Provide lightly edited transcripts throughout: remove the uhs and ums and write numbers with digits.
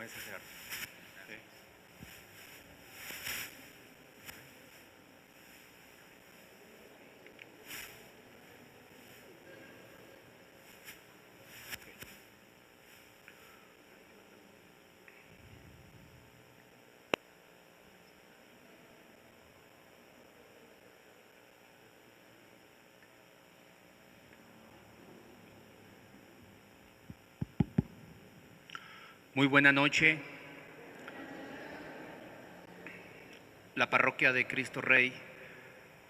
mesa, Gerardo. Sí. Muy buena noche. La parroquia de Cristo Rey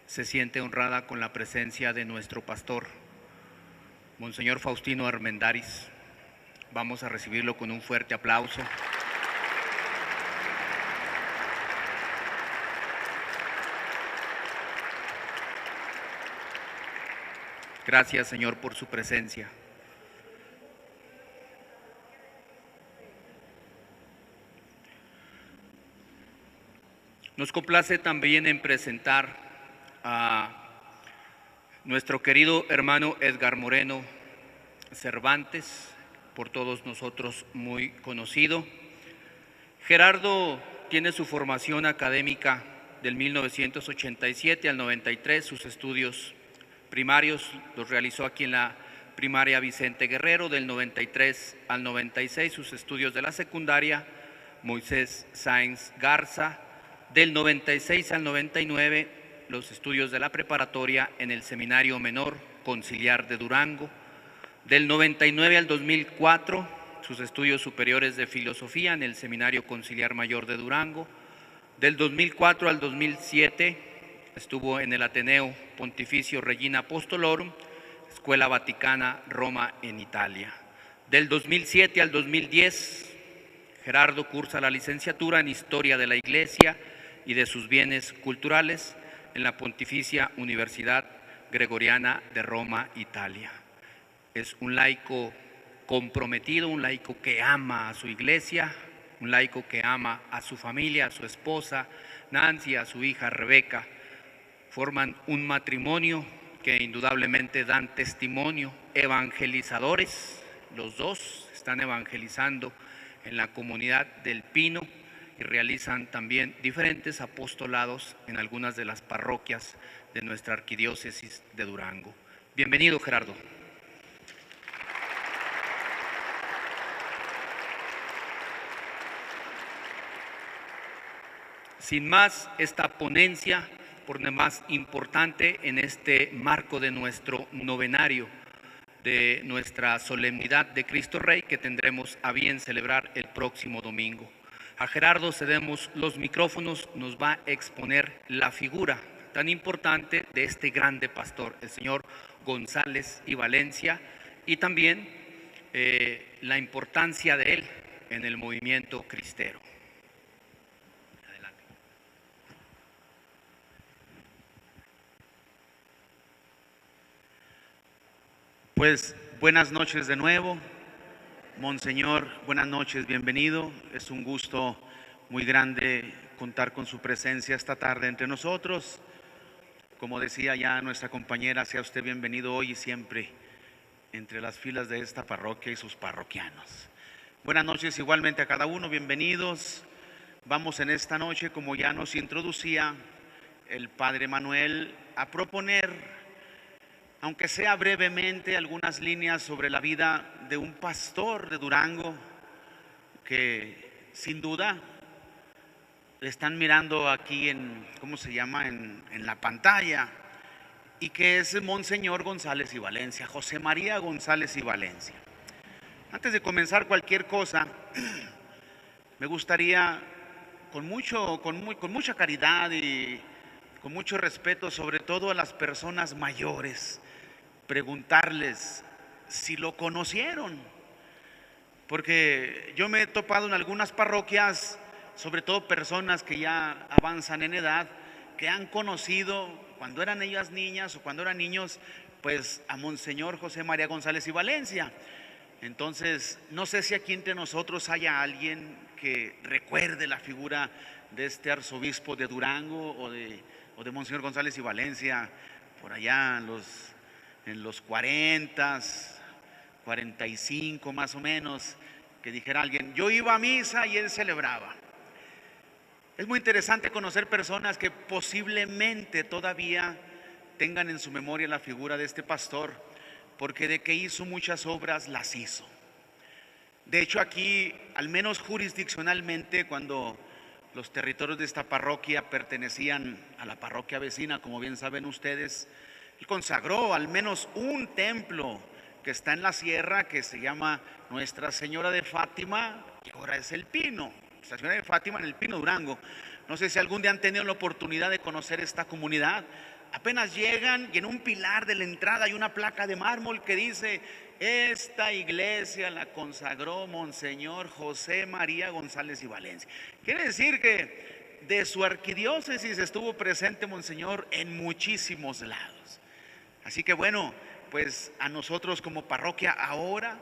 se siente honrada con la presencia de nuestro pastor, Monseñor Faustino Armendáriz. Vamos a recibirlo con un fuerte aplauso. Gracias, Señor, por su presencia. Nos complace también en presentar a nuestro querido hermano Edgar Moreno Cervantes, por todos nosotros muy conocido. Gerardo tiene su formación académica del 1987 al 93, sus estudios primarios los realizó aquí en la primaria Vicente Guerrero, del 93 al 96, sus estudios de la secundaria Moisés Sáenz Garza, del 96 al 99, los estudios de la preparatoria en el Seminario Menor Conciliar de Durango, del 99 al 2004, sus estudios superiores de filosofía en el Seminario Conciliar Mayor de Durango, del 2004 al 2007 estuvo en el Ateneo Pontificio Regina Apostolorum, Escuela Vaticana, Roma, en Italia. Del 2007 al 2010, Gerardo cursa la licenciatura en Historia de la Iglesia y de sus bienes culturales en la Pontificia Universidad Gregoriana de Roma, Italia. Es un laico comprometido, un laico que ama a su iglesia, un laico que ama a su familia, a su esposa Nancy, a su hija Rebeca. Forman un matrimonio que indudablemente dan testimonio, evangelizadores, los dos están evangelizando en la comunidad del Pino y realizan también diferentes apostolados en algunas de las parroquias de nuestra arquidiócesis de Durango. Bienvenido, Gerardo. Sin más, esta ponencia, por demás importante en este marco de nuestro novenario, de nuestra solemnidad de Cristo Rey, que tendremos a bien celebrar el próximo domingo. A Gerardo cedemos los micrófonos, nos va a exponer la figura tan importante de este grande pastor, el señor González y Valencia, y también la importancia de él en el movimiento cristero. Adelante. Pues buenas noches de nuevo. Monseñor, buenas noches, bienvenido. Es un gusto muy grande contar con su presencia esta tarde entre nosotros. Como decía ya nuestra compañera, sea usted bienvenido hoy y siempre entre las filas de esta parroquia y sus parroquianos. Buenas noches igualmente a cada uno, bienvenidos. Vamos en esta noche, como ya nos introducía el Padre Manuel, a proponer, aunque sea brevemente, algunas líneas sobre la vida de un pastor de Durango que sin duda le están mirando aquí en, ¿cómo se llama?, en la pantalla, y que es Monseñor González y Valencia, José María González y Valencia. Antes de comenzar cualquier cosa, me gustaría con mucha caridad y con mucho respeto, sobre todo a las personas mayores, preguntarles si lo conocieron, porque yo me he topado en algunas parroquias, sobre todo personas que ya avanzan en edad, que han conocido cuando eran ellas niñas o cuando eran niños, pues a Monseñor José María González y Valencia. Entonces, no sé si aquí entre nosotros haya alguien que recuerde la figura de este arzobispo de Durango o de Monseñor González y Valencia, por allá en los 40, 45 más o menos, que dijera alguien, yo iba a misa y él celebraba. Es muy interesante conocer personas que posiblemente todavía tengan en su memoria la figura de este pastor, porque de que hizo muchas obras, las hizo. De hecho, aquí, al menos jurisdiccionalmente, cuando los territorios de esta parroquia pertenecían a la parroquia vecina, como bien saben ustedes, él consagró al menos un templo que está en la sierra, que se llama Nuestra Señora de Fátima, que ahora es El Pino. Nuestra Señora de Fátima en El Pino, Durango. No sé si algún día han tenido la oportunidad de conocer esta comunidad. Apenas llegan y en un pilar de la entrada hay una placa de mármol que dice: esta iglesia la consagró Monseñor José María González y Valencia. Quiere decir que de su arquidiócesis estuvo presente Monseñor en muchísimos lados. Así que bueno, pues a nosotros como parroquia ahora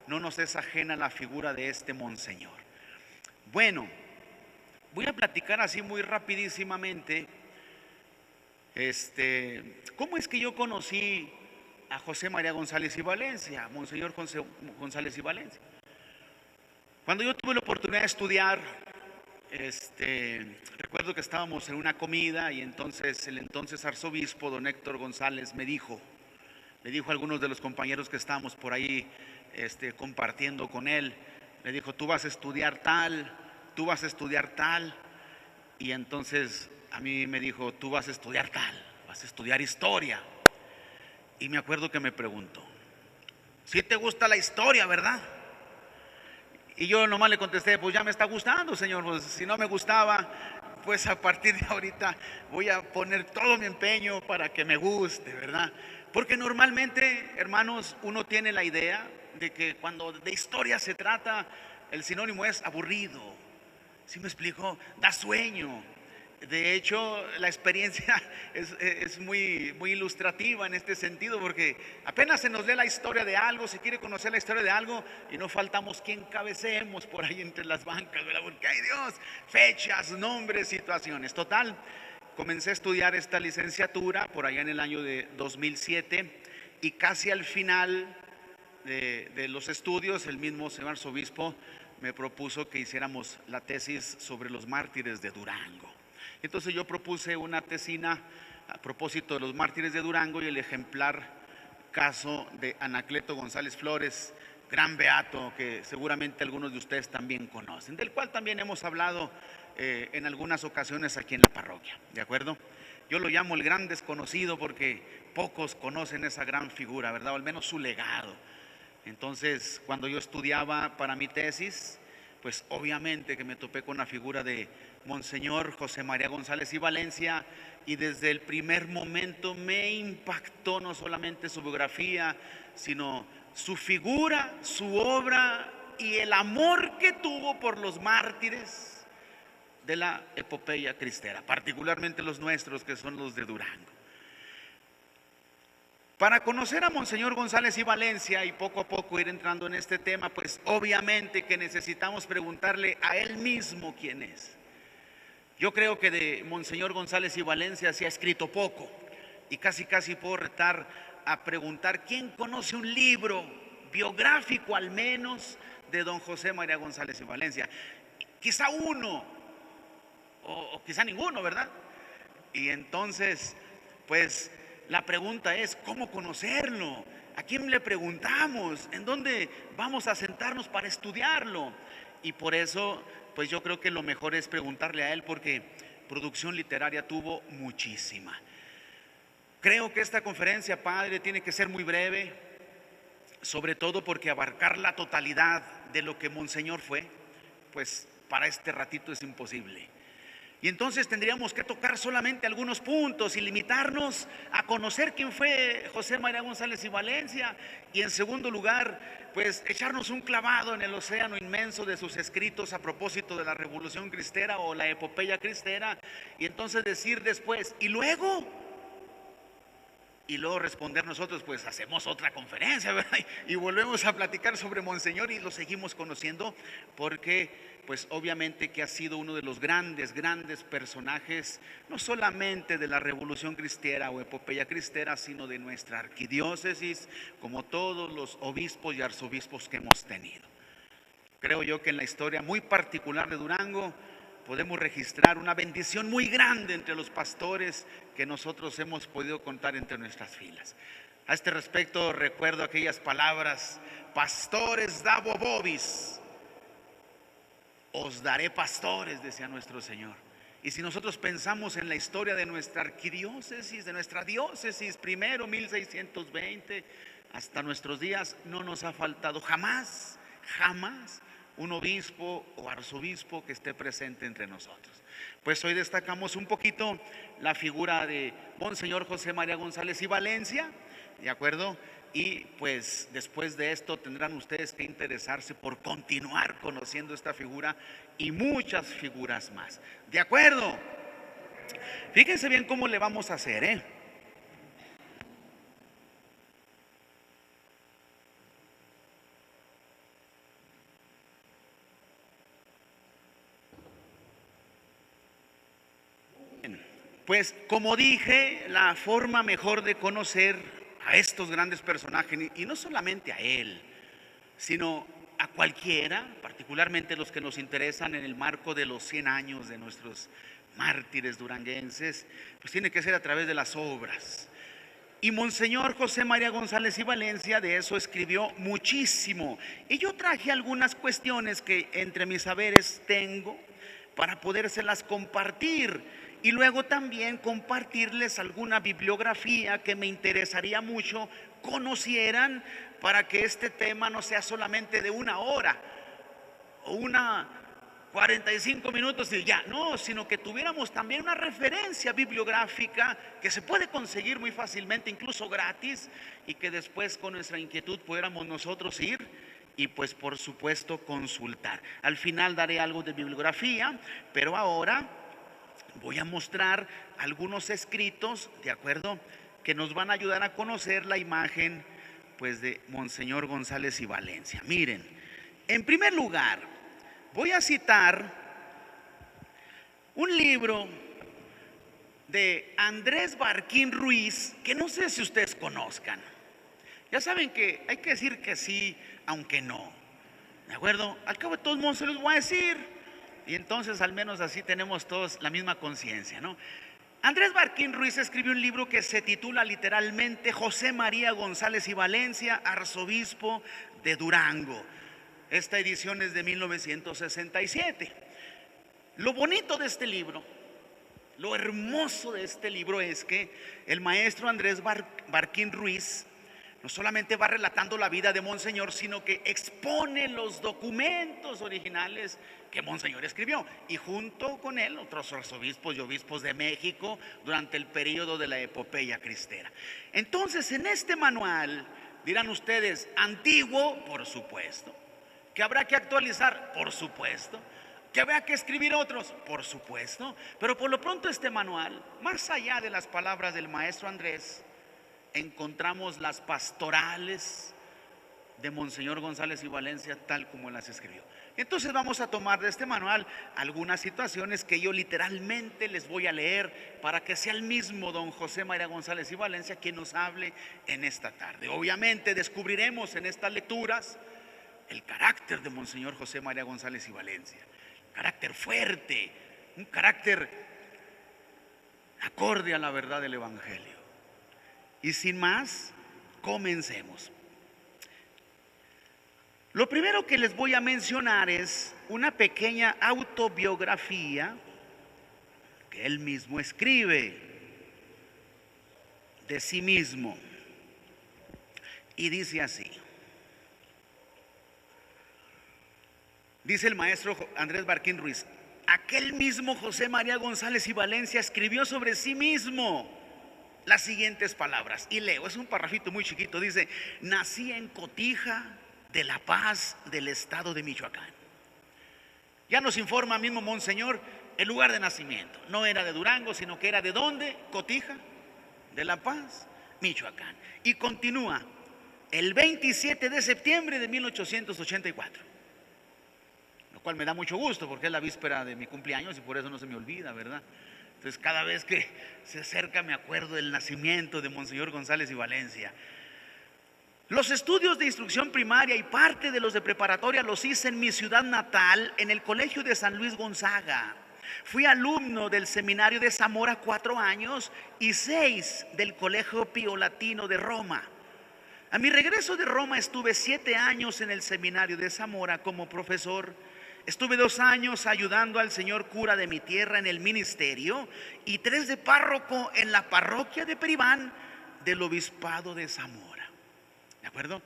no nos es ajena la figura de este Monseñor. Bueno, voy a platicar así muy rapidísimamente cómo es que yo conocí a José María González y Valencia, Monseñor José González y Valencia. Cuando yo tuve la oportunidad de estudiar, recuerdo que estábamos en una comida y entonces el entonces arzobispo don Héctor González le dijo a algunos de los compañeros que estábamos por ahí compartiendo con él, le dijo: tú vas a estudiar tal, tú vas a estudiar tal. Y entonces a mí me dijo: tú vas a estudiar tal, vas a estudiar historia. Y me acuerdo que me preguntó: ¿sí te gusta la historia, verdad? Y yo nomás le contesté: pues ya me está gustando, señor. Pues si no me gustaba, pues a partir de ahorita voy a poner todo mi empeño para que me guste, ¿verdad? Porque normalmente, hermanos, uno tiene la idea de que cuando de historia se trata, el sinónimo es aburrido. ¿Sí me explico? Da sueño. De hecho, la experiencia es muy ilustrativa en este sentido, porque apenas se nos lee la historia de algo, se quiere conocer la historia de algo y no faltamos quien cabecemos por ahí entre las bancas, ¿verdad? Porque hay Dios, fechas, nombres, situaciones. Total, comencé a estudiar esta licenciatura por allá en el año de 2007 y casi al final de los estudios, el mismo señor arzobispo me propuso que hiciéramos la tesis sobre los mártires de Durango. Entonces yo propuse una tesina a propósito de los mártires de Durango y el ejemplar caso de Anacleto González Flores, gran beato que seguramente algunos de ustedes también conocen, del cual también hemos hablado en algunas ocasiones aquí en la parroquia, ¿de acuerdo? Yo lo llamo el gran desconocido porque pocos conocen esa gran figura, ¿verdad? O al menos su legado. Entonces, cuando yo estudiaba para mi tesis, pues obviamente que me topé con la figura de Monseñor José María González y Valencia, y desde el primer momento me impactó no solamente su biografía, sino su figura, su obra y el amor que tuvo por los mártires de la epopeya cristera, particularmente los nuestros, que son los de Durango. Para conocer a Monseñor González y Valencia y poco a poco ir entrando en este tema, pues obviamente que necesitamos preguntarle a él mismo quién es. Yo creo que de Monseñor González y Valencia se ha escrito poco y casi puedo retar a preguntar: ¿quién conoce un libro biográfico al menos de don José María González y Valencia? Quizá uno o quizá ninguno, ¿verdad? Y entonces, pues la pregunta es: ¿cómo conocerlo? ¿A quién le preguntamos? ¿En dónde vamos a sentarnos para estudiarlo? Y por eso, pues yo creo que lo mejor es preguntarle a él, porque producción literaria tuvo muchísima. Creo que esta conferencia, padre, tiene que ser muy breve, sobre todo porque abarcar la totalidad de lo que Monseñor fue, pues para este ratito es imposible. Y entonces tendríamos que tocar solamente algunos puntos y limitarnos a conocer quién fue José María González y Valencia. Y en segundo lugar, pues echarnos un clavado en el océano inmenso de sus escritos a propósito de la Revolución Cristera o la epopeya cristera. Y entonces decir después: ¿y luego? Y luego responder nosotros: pues hacemos otra conferencia, ¿verdad? Y volvemos a platicar sobre Monseñor y lo seguimos conociendo, porque pues obviamente que ha sido uno de los grandes personajes, no solamente de la Revolución Cristera o epopeya cristera, sino de nuestra arquidiócesis, como todos los obispos y arzobispos que hemos tenido. creo yo que en la historia muy particular de Durango podemos registrar una bendición muy grande entre los pastores que nosotros hemos podido contar entre nuestras filas. A este respecto recuerdo aquellas palabras: pastores dabo vobis, os daré pastores, decía nuestro Señor. Y si nosotros pensamos en la historia de nuestra arquidiócesis, de nuestra diócesis, primero 1620 hasta nuestros días, no nos ha faltado jamás un obispo o arzobispo que esté presente entre nosotros. Pues hoy destacamos un poquito la figura de Monseñor José María González y Valencia, ¿de acuerdo? Y pues después de esto tendrán ustedes que interesarse por continuar conociendo esta figura y muchas figuras más, ¿de acuerdo? Fíjense bien cómo le vamos a hacer, ¿eh? Pues como dije, la forma mejor de conocer a estos grandes personajes, y no solamente a él, sino a cualquiera, particularmente los que nos interesan en el marco de los 100 años de nuestros mártires duranguenses, pues tiene que ser a través de las obras. Y Monseñor José María González y Valencia de eso escribió muchísimo. Y yo traje algunas cuestiones que entre mis saberes tengo para podérselas compartir. Y luego también compartirles alguna bibliografía que me interesaría mucho conocieran, para que este tema no sea solamente de una hora o 45 minutos y ya, no, sino que tuviéramos también una referencia bibliográfica que se puede conseguir muy fácilmente, incluso gratis, y que después con nuestra inquietud pudiéramos nosotros ir y pues por supuesto consultar. Al final daré algo de bibliografía, pero ahora voy a mostrar algunos escritos, ¿de acuerdo?, que nos van a ayudar a conocer la imagen pues de Monseñor González y Valencia. Miren, en primer lugar voy a citar un libro de Andrés Barquín Ruiz, que no sé si ustedes conozcan. Ya saben que hay que decir que sí, aunque no, ¿de acuerdo? Al cabo de todos modos se los voy a decir, y entonces al menos así tenemos todos la misma conciencia, ¿no? Andrés Barquín Ruiz escribió un libro que se titula literalmente José María González y Valencia, arzobispo de Durango. Esta edición es de 1967. Lo bonito de este libro, lo hermoso de este libro es que el maestro Andrés Barquín Ruiz no solamente va relatando la vida de Monseñor, sino que expone los documentos originales que Monseñor escribió, y junto con él otros arzobispos y obispos de México durante el periodo de la epopeya cristera. Entonces, en este manual, dirán ustedes, antiguo, por supuesto, que habrá que actualizar, por supuesto, que habrá que escribir otros, por supuesto, pero por lo pronto este manual, más allá de las palabras del maestro Andrés, encontramos las pastorales de Monseñor González y Valencia tal como las escribió. Entonces vamos a tomar de este manual algunas situaciones que yo literalmente les voy a leer para que sea el mismo don José María González y Valencia quien nos hable en esta tarde. Obviamente descubriremos en estas lecturas el carácter de Monseñor José María González y Valencia, carácter fuerte, un carácter acorde a la verdad del Evangelio. Y sin más, comencemos. Lo primero que les voy a mencionar es una pequeña autobiografía que él mismo escribe de sí mismo. Y dice así. Dice el maestro Andrés Barquín Ruiz: aquel mismo José María González y Valencia escribió sobre sí mismo las siguientes palabras, y leo, es un parrafito muy chiquito, dice: nací en Cotija de La Paz, del estado de Michoacán. Ya nos informa mismo Monseñor el lugar de nacimiento, no era de Durango, sino que era de ¿dónde? Cotija de La Paz, Michoacán. Y continúa: el 27 de septiembre de 1884, lo cual me da mucho gusto porque es la víspera de mi cumpleaños y por eso no se me olvida, ¿verdad? Entonces cada vez que se acerca me acuerdo del nacimiento de Monseñor González y Valencia. Los estudios de instrucción primaria y parte de los de preparatoria los hice en mi ciudad natal, en el colegio de San Luis Gonzaga. Fui alumno del seminario de Zamora 4 años y 6 del colegio Pío Latino de Roma. A mi regreso de Roma estuve 7 años en el seminario de Zamora como profesor. Estuve 2 años ayudando al señor cura de mi tierra en el ministerio y 3 de párroco en la parroquia de Peribán del obispado de Zamora. ¿De acuerdo?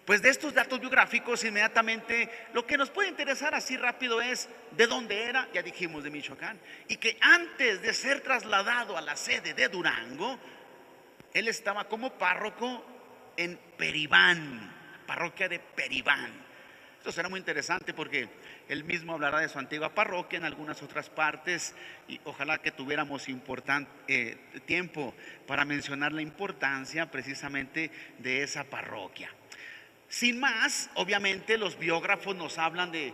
Pues de estos datos biográficos inmediatamente lo que nos puede interesar así rápido es de dónde era, ya dijimos de Michoacán, y que antes de ser trasladado a la sede de Durango, él estaba como párroco en Peribán, parroquia de Peribán. Esto será muy interesante porque él mismo hablará de su antigua parroquia en algunas otras partes y ojalá que tuviéramos tiempo para mencionar la importancia precisamente de esa parroquia. Sin más, obviamente los biógrafos nos hablan de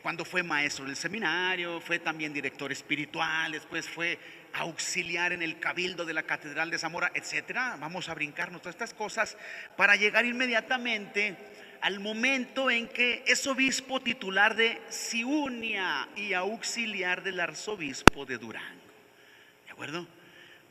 cuando fue maestro del seminario, fue también director espiritual, después fue auxiliar en el cabildo de la Catedral de Zamora, etcétera. Vamos a brincarnos todas estas cosas para llegar inmediatamente al momento en que es obispo titular de Ciunia y auxiliar del arzobispo de Durango. ¿De acuerdo?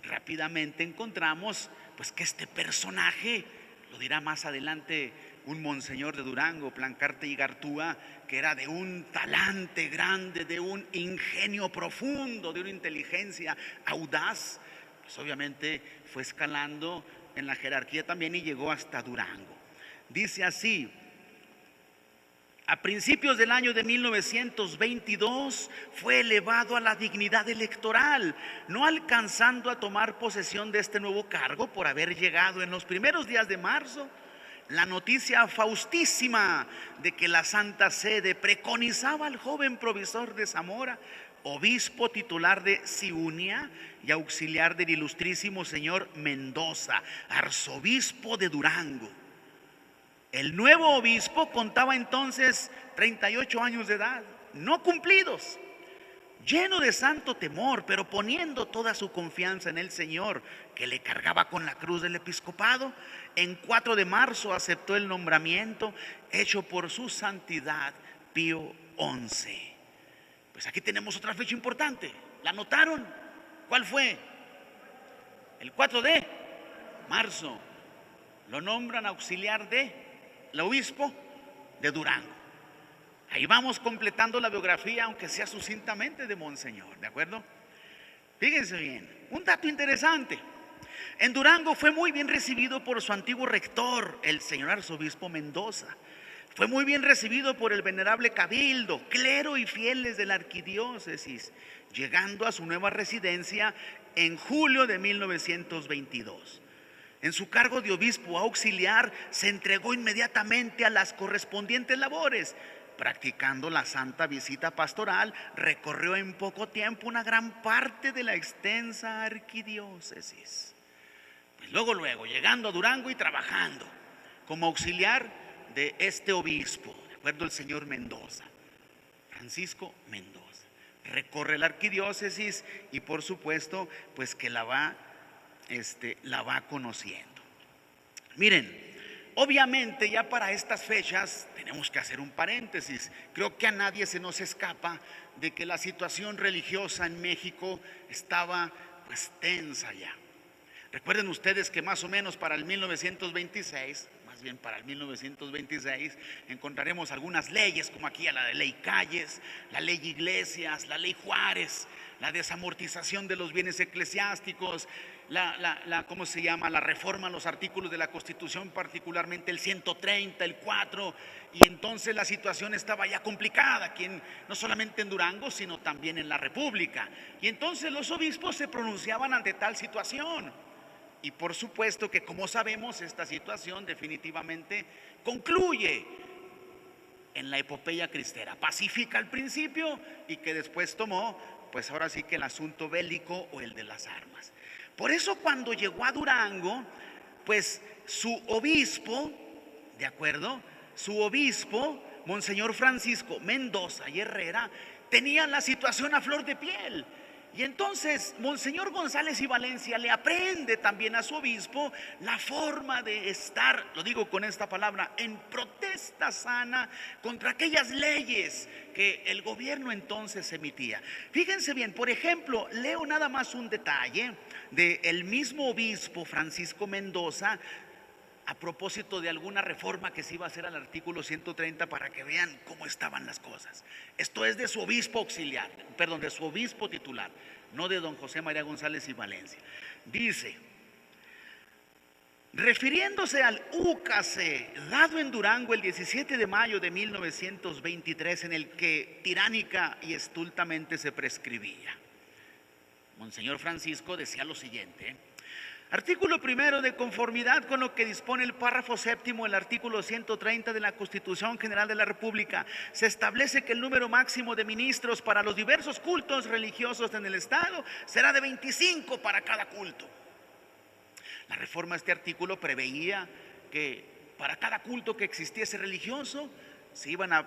Rápidamente encontramos pues que este personaje, lo dirá más adelante un monseñor de Durango, Plancarte y Gartúa, que era de un talante grande, de un ingenio profundo, de una inteligencia audaz, pues obviamente fue escalando en la jerarquía también y llegó hasta Durango. Dice así: a principios del año de 1922 fue elevado a la dignidad electoral, no alcanzando a tomar posesión de este nuevo cargo por haber llegado en los primeros días de marzo la noticia faustísima de que la Santa Sede preconizaba al joven provisor de Zamora, obispo titular de Ciunia y auxiliar del ilustrísimo señor Mendoza, arzobispo de Durango. El nuevo obispo contaba entonces 38 años de edad, no cumplidos, lleno de santo temor, pero poniendo toda su confianza en el Señor, que le cargaba con la cruz del episcopado. En 4 de marzo aceptó el nombramiento hecho por su santidad Pío XI. Pues aquí tenemos otra fecha importante. ¿La notaron? ¿Cuál fue? El 4 de marzo. Lo nombran auxiliar del obispo de Durango. Ahí vamos completando la biografía, aunque sea sucintamente, de monseñor, ¿de acuerdo? Fíjense bien, un dato interesante. En Durango fue muy bien recibido por su antiguo rector, el señor arzobispo Mendoza. Fue muy bien recibido por el venerable cabildo, clero y fieles de la arquidiócesis, llegando a su nueva residencia en julio de 1922. En su cargo de obispo auxiliar se entregó inmediatamente a las correspondientes labores. Practicando la santa visita pastoral, recorrió en poco tiempo una gran parte de la extensa arquidiócesis. Pues luego, llegando a Durango y trabajando como auxiliar de este obispo, de acuerdo al señor Mendoza, Francisco Mendoza, recorre la arquidiócesis y por supuesto, pues que la va conociendo. Miren, obviamente ya para estas fechas tenemos que hacer un paréntesis. Creo que a nadie se nos escapa de que la situación religiosa en México estaba pues tensa ya. Recuerden ustedes que más o menos para el 1926, más bien para el 1926, encontraremos algunas leyes como aquí la de ley Calles, la ley Iglesias, la ley Juárez, la desamortización de los bienes eclesiásticos, ¿cómo se llama? La reforma a los artículos de la Constitución, particularmente el 130, el 4, y entonces la situación estaba ya complicada, aquí no solamente en Durango, sino también en la República. Y entonces los obispos se pronunciaban ante tal situación. Y por supuesto que, como sabemos, esta situación definitivamente concluye en la epopeya cristera, pacífica al principio y que después tomó, pues ahora sí que el asunto bélico o el de las armas. Por eso cuando llegó a Durango, pues su obispo, ¿de acuerdo? Su obispo, Monseñor Francisco Mendoza y Herrera, tenía la situación a flor de piel. Y entonces Monseñor González y Valencia le aprende también a su obispo la forma de estar, lo digo con esta palabra, en protesta sana contra aquellas leyes que el gobierno entonces emitía. Fíjense bien, por ejemplo, leo nada más un detalle del mismo obispo Francisco Mendoza a propósito de alguna reforma que se iba a hacer al artículo 130 para que vean cómo estaban las cosas. Esto es de su obispo auxiliar, perdón, de su obispo titular, no de don José María González y Valencia. Dice, refiriéndose al úcase dado en Durango el 17 de mayo de 1923, en el que tiránica y estultamente se prescribía, Monseñor Francisco decía lo siguiente: artículo primero, de conformidad con lo que dispone el párrafo séptimo del artículo 130 de la Constitución General de la República, se establece que el número máximo de ministros para los diversos cultos religiosos en el Estado será de 25 para cada culto. La reforma a este artículo preveía que para cada culto que existiese religioso se iban a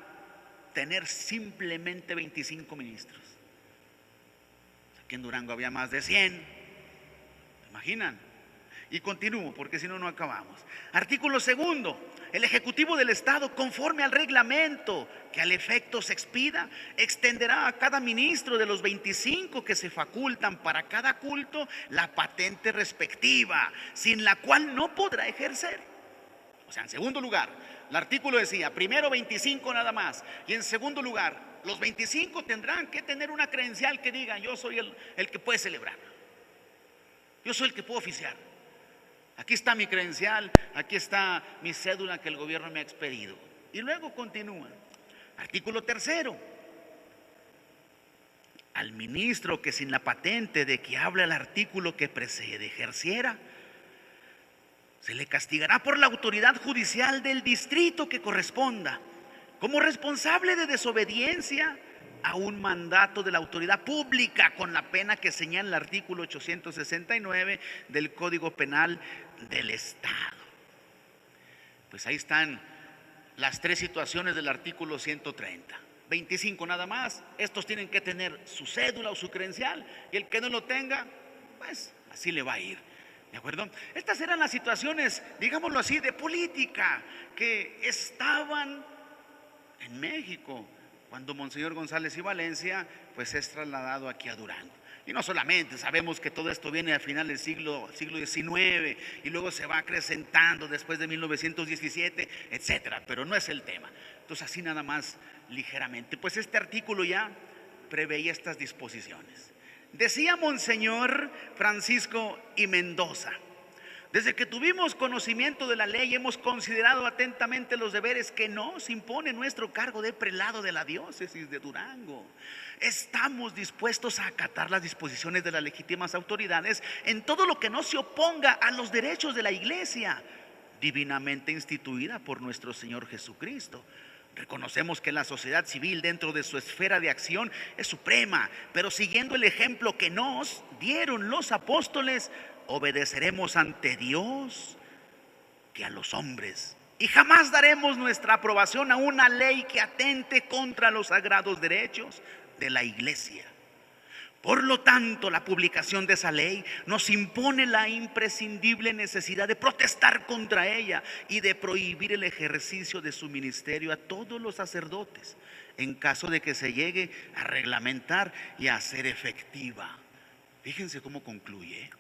tener simplemente 25 ministros. Aquí en Durango había más de 100. ¿Se imaginan? Y continúo porque si no, no acabamos. Artículo segundo: el Ejecutivo del Estado, conforme al reglamento que al efecto se expida, extenderá a cada ministro de los 25 que se facultan para cada culto la patente respectiva, sin la cual no podrá ejercer. O sea, en segundo lugar, el artículo decía, primero 25 nada más, y en segundo lugar, los 25 tendrán que tener una credencial que diga: yo soy el que puede celebrar, yo soy el que puedo oficiar. Aquí está mi credencial, aquí está mi cédula que el gobierno me ha expedido. Y luego continúa. Artículo tercero: al ministro que sin la patente de que habla el artículo que precede ejerciera, se le castigará por la autoridad judicial del distrito que corresponda, como responsable de desobediencia a un mandato de la autoridad pública, con la pena que señala el artículo 869 del Código Penal del Estado. Pues ahí están las tres situaciones del artículo 130. 25 nada más, estos tienen que tener su cédula o su credencial, y el que no lo tenga, pues así le va a ir. ¿De acuerdo? Estas eran las situaciones, digámoslo así, de política que estaban en México cuando Monseñor González y Valencia pues es trasladado aquí a Durango. Y no solamente, sabemos que todo esto viene al final del siglo XIX y luego se va acrecentando después de 1917, etcétera, pero no es el tema. Entonces, así nada más ligeramente, pues este artículo ya preveía estas disposiciones. Decía Monseñor Francisco y Mendoza: desde que tuvimos conocimiento de la ley, hemos considerado atentamente los deberes que nos impone nuestro cargo de prelado de la diócesis de Durango. Estamos dispuestos a acatar las disposiciones de las legítimas autoridades en todo lo que no se oponga a los derechos de la Iglesia, divinamente instituida por nuestro Señor Jesucristo. Reconocemos que la sociedad civil, dentro de su esfera de acción, es suprema, pero siguiendo el ejemplo que nos dieron los apóstoles, obedeceremos ante Dios que a los hombres, y jamás daremos nuestra aprobación a una ley que atente contra los sagrados derechos de la Iglesia. Por lo tanto, la publicación de esa ley nos impone la imprescindible necesidad de protestar contra ella y de prohibir el ejercicio de su ministerio a todos los sacerdotes, en caso de que se llegue a reglamentar y a hacer efectiva. Fíjense cómo concluye.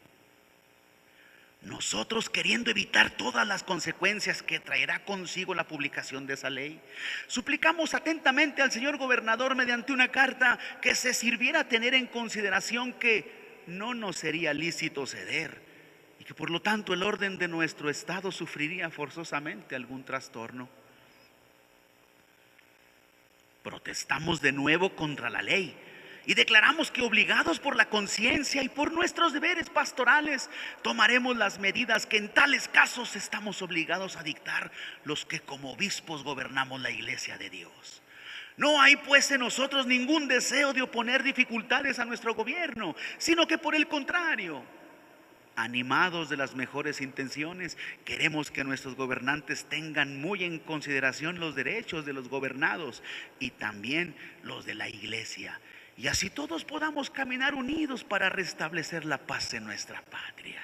Nosotros, queriendo evitar todas las consecuencias que traerá consigo la publicación de esa ley, suplicamos atentamente al señor gobernador mediante una carta que se sirviera a tener en consideración que no nos sería lícito ceder y que por lo tanto el orden de nuestro estado sufriría forzosamente algún trastorno. Protestamos de nuevo contra la ley y declaramos que, obligados por la conciencia y por nuestros deberes pastorales, tomaremos las medidas que en tales casos estamos obligados a dictar los que como obispos gobernamos la Iglesia de Dios. No hay pues en nosotros ningún deseo de oponer dificultades a nuestro gobierno, sino que por el contrario, animados de las mejores intenciones, queremos que nuestros gobernantes tengan muy en consideración los derechos de los gobernados y también los de la Iglesia, y así todos podamos caminar unidos para restablecer la paz en nuestra patria.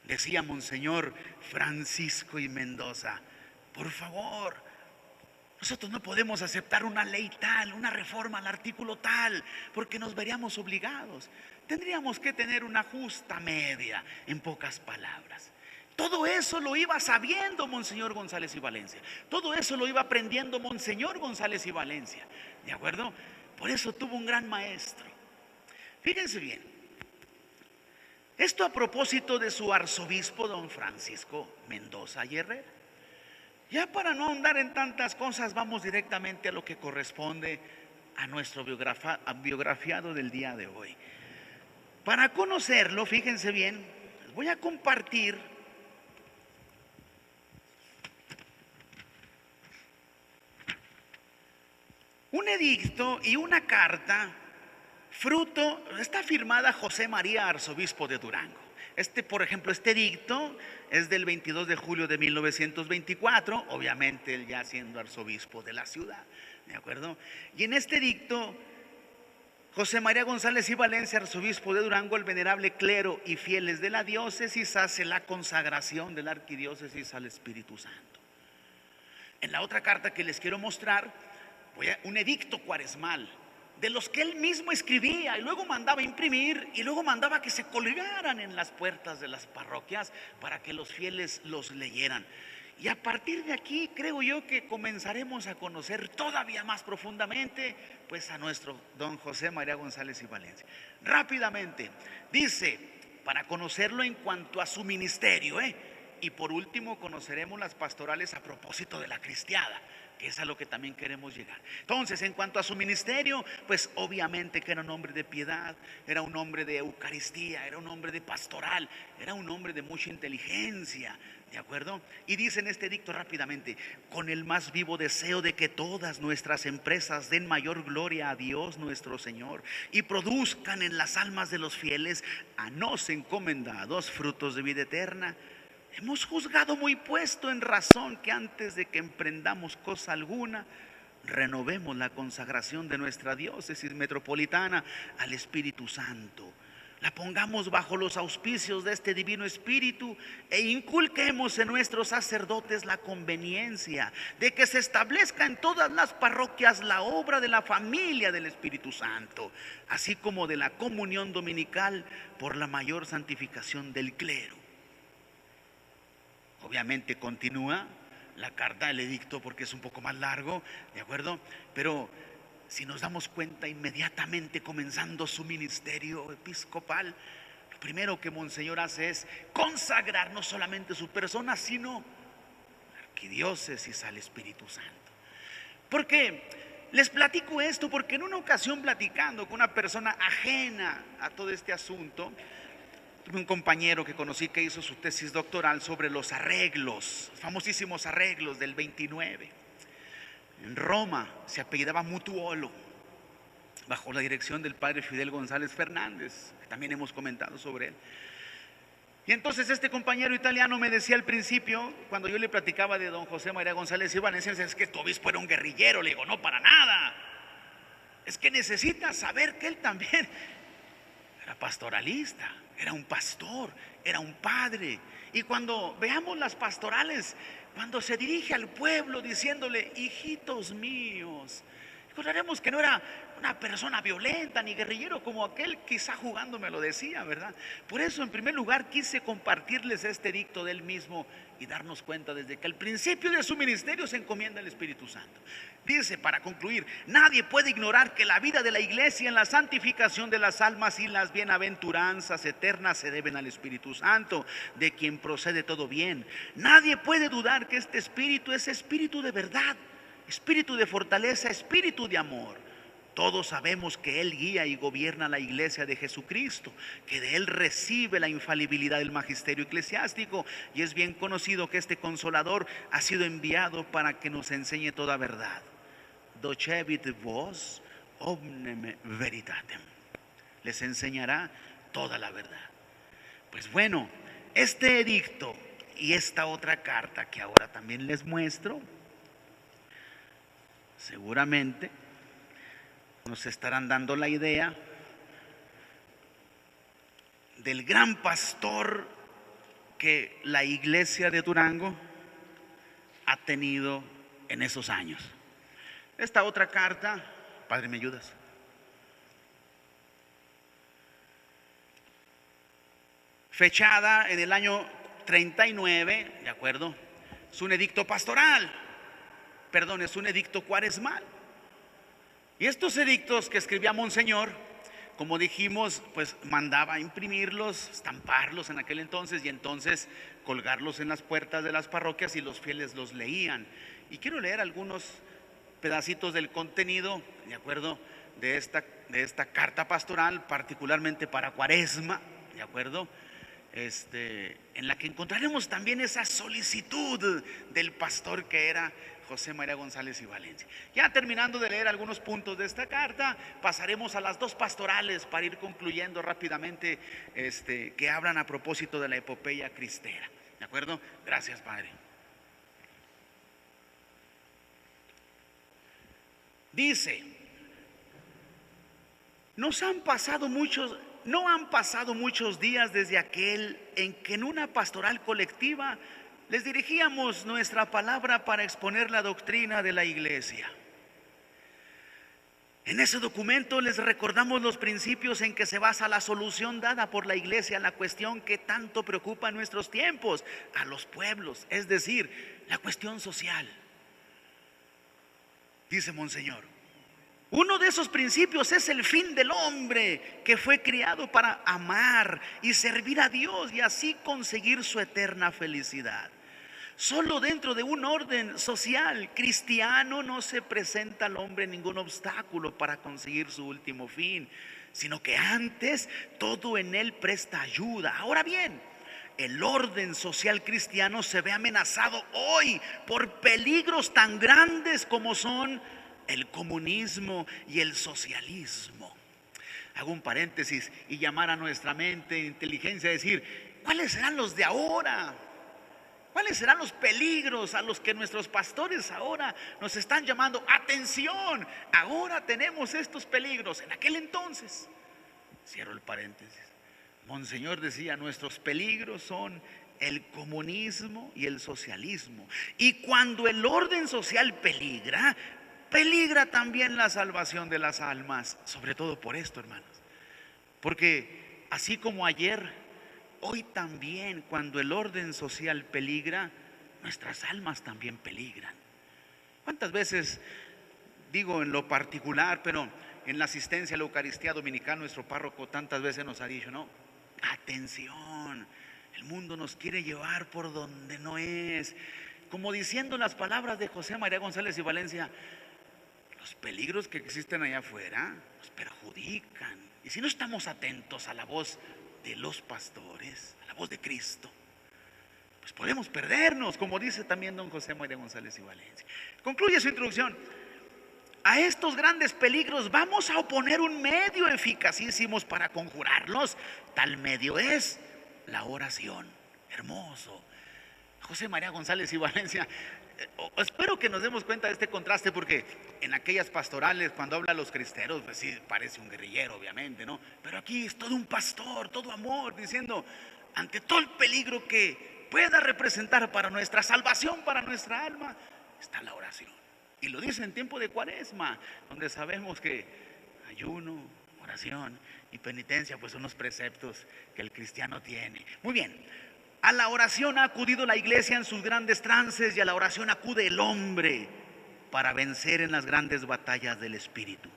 Decía Monseñor Francisco y Mendoza: por favor, nosotros no podemos aceptar una ley tal, una reforma al artículo tal, porque nos veríamos obligados. Tendríamos que tener una justa media, en pocas palabras. Todo eso lo iba sabiendo Monseñor González y Valencia. Todo eso lo iba aprendiendo Monseñor González y Valencia. ¿De acuerdo? Por eso tuvo un gran maestro. Fíjense bien. Esto a propósito de su arzobispo, don Francisco Mendoza y Herrera. Ya para no ahondar en tantas cosas, vamos directamente a lo que corresponde a nuestro biografiado del día de hoy. Para conocerlo, fíjense bien, les voy a compartir un edicto y una carta, fruto, está firmada José María, arzobispo de Durango. Por ejemplo, este edicto es del 22 de julio de 1924, obviamente él ya siendo arzobispo de la ciudad, ¿de acuerdo? Y en este edicto, José María González y Valencia, arzobispo de Durango, el venerable clero y fieles de la diócesis, hace la consagración de la arquidiócesis al Espíritu Santo. En la otra carta que les quiero mostrar, un edicto cuaresmal, de los que él mismo escribía y luego mandaba imprimir y luego mandaba que se colgaran en las puertas de las parroquias para que los fieles los leyeran. Y a partir de aquí creo yo que comenzaremos a conocer todavía más profundamente pues a nuestro don José María González y Valencia. Rápidamente, dice, para conocerlo en cuanto a su ministerio, y por último conoceremos las pastorales a propósito de la cristiada, que es a lo que también queremos llegar. Entonces, en cuanto a su ministerio, pues obviamente que era un hombre de piedad, era un hombre de Eucaristía, era un hombre de pastoral, era un hombre de mucha inteligencia, ¿de acuerdo? Y dice en este edicto rápidamente: con el más vivo deseo de que todas nuestras empresas den mayor gloria a Dios nuestro Señor y produzcan en las almas de los fieles a nos encomendados frutos de vida eterna, hemos juzgado muy puesto en razón que antes de que emprendamos cosa alguna, renovemos la consagración de nuestra diócesis metropolitana al Espíritu Santo, la pongamos bajo los auspicios de este divino Espíritu e inculquemos en nuestros sacerdotes la conveniencia de que se establezca en todas las parroquias la obra de la familia del Espíritu Santo, así como de la comunión dominical por la mayor santificación del clero. Obviamente continúa la carta, el edicto, porque es un poco más largo, ¿de acuerdo? Pero si nos damos cuenta, inmediatamente comenzando su ministerio episcopal, lo primero que Monseñor hace es consagrar no solamente su persona, sino la arquidiócesis al Espíritu Santo. ¿Por qué? Les platico esto porque en una ocasión, platicando con una persona ajena a todo este asunto, tuve un compañero que conocí que hizo su tesis doctoral sobre los arreglos, famosísimos arreglos del 29. En Roma se apellidaba Mutuolo, bajo la dirección del padre Fidel González Fernández, que también hemos comentado sobre él. Y entonces este compañero italiano me decía al principio, cuando yo le platicaba de don José María González y Valencia, es que tu obispo era un guerrillero. Le digo, no, para nada. Es que necesitas saber que él también era pastoralista, era un pastor, era un padre. Y cuando veamos las pastorales, cuando se dirige al pueblo diciéndole, hijitos míos, recordaremos que no era una persona violenta ni guerrillero como aquel, quizá jugando me lo decía, ¿verdad? Por eso en primer lugar quise compartirles este edicto de él mismo y darnos cuenta desde que al principio de su ministerio se encomienda al Espíritu Santo. Dice, para concluir, nadie puede ignorar que la vida de la iglesia en la santificación de las almas y las bienaventuranzas eternas se deben al Espíritu Santo, de quien procede todo bien. Nadie puede dudar que este espíritu es espíritu de verdad, espíritu de fortaleza, espíritu de amor. Todos sabemos que Él guía y gobierna la iglesia de Jesucristo, que de Él recibe la infalibilidad del magisterio eclesiástico, y es bien conocido que este Consolador ha sido enviado para que nos enseñe toda verdad. Docebit vos omnem veritatem. Les enseñará toda la verdad. Pues bueno, este edicto y esta otra carta que ahora también les muestro, seguramente nos estarán dando la idea del gran pastor que la iglesia de Durango ha tenido en esos años. Esta otra carta, Padre, ¿me ayudas? Fechada en el año 39, ¿de acuerdo? Es un edicto pastoral, perdón, es un edicto cuaresmal. Y estos edictos que escribía Monseñor, como dijimos, pues mandaba imprimirlos, estamparlos en aquel entonces y entonces colgarlos en las puertas de las parroquias y los fieles los leían. Y quiero leer algunos pedacitos del contenido, ¿de acuerdo? De esta carta pastoral, particularmente para Cuaresma, ¿de acuerdo? En la que encontraremos también esa solicitud del pastor que era José María González y Valencia. Ya terminando de leer algunos puntos de esta carta, pasaremos a las dos pastorales para ir concluyendo rápidamente, que hablan a propósito de la epopeya cristera. ¿De acuerdo? Gracias, Padre. Dice: no han pasado muchos días desde aquel en que en una pastoral colectiva les dirigíamos nuestra palabra para exponer la doctrina de la iglesia. En ese documento les recordamos los principios en que se basa la solución dada por la iglesia a la cuestión que tanto preocupa en nuestros tiempos, a los pueblos, es decir, la cuestión social. Dice Monseñor: uno de esos principios es el fin del hombre, que fue criado para amar y servir a Dios y así conseguir su eterna felicidad. Solo dentro de un orden social cristiano no se presenta al hombre ningún obstáculo para conseguir su último fin, sino que antes todo en él presta ayuda. Ahora bien, el orden social cristiano se ve amenazado hoy por peligros tan grandes como son el comunismo y el socialismo. Hago un paréntesis y llamar a nuestra mente, inteligencia, a decir: ¿cuáles serán los de ahora? ¿Cuáles serán los peligros a los que nuestros pastores ahora nos están llamando? Atención, ahora tenemos estos peligros. En aquel entonces, cierro el paréntesis, Monseñor decía: nuestros peligros son el comunismo y el socialismo. Y cuando el orden social peligra, peligra también la salvación de las almas. Sobre todo por esto, hermanos, porque así como ayer, hoy también, cuando el orden social peligra, nuestras almas también peligran. ¿Cuántas veces, digo en lo particular, pero en la asistencia a la Eucaristía Dominical, nuestro párroco tantas veces nos ha dicho: no, atención, el mundo nos quiere llevar por donde no es? Como diciendo las palabras de José María González y Valencia: los peligros que existen allá afuera nos perjudican. Y si no estamos atentos a la voz de los pastores, a la voz de Cristo, pues podemos perdernos, como dice también don José María González y Valencia. Concluye su introducción: a estos grandes peligros vamos a oponer un medio eficacísimo para conjurarlos. Tal medio es la oración. Hermoso. José María González y Valencia, espero que nos demos cuenta de este contraste, porque en aquellas pastorales, cuando habla a los cristeros, pues sí, parece un guerrillero, obviamente, ¿no? Pero aquí es todo un pastor, todo amor, diciendo: ante todo el peligro que pueda representar para nuestra salvación, para nuestra alma, está la oración. Y lo dice en tiempo de Cuaresma, donde sabemos que ayuno, oración y penitencia pues son los preceptos que el cristiano tiene. Muy bien. A la oración ha acudido la iglesia en sus grandes trances, y a la oración acude el hombre para vencer en las grandes batallas del espíritu.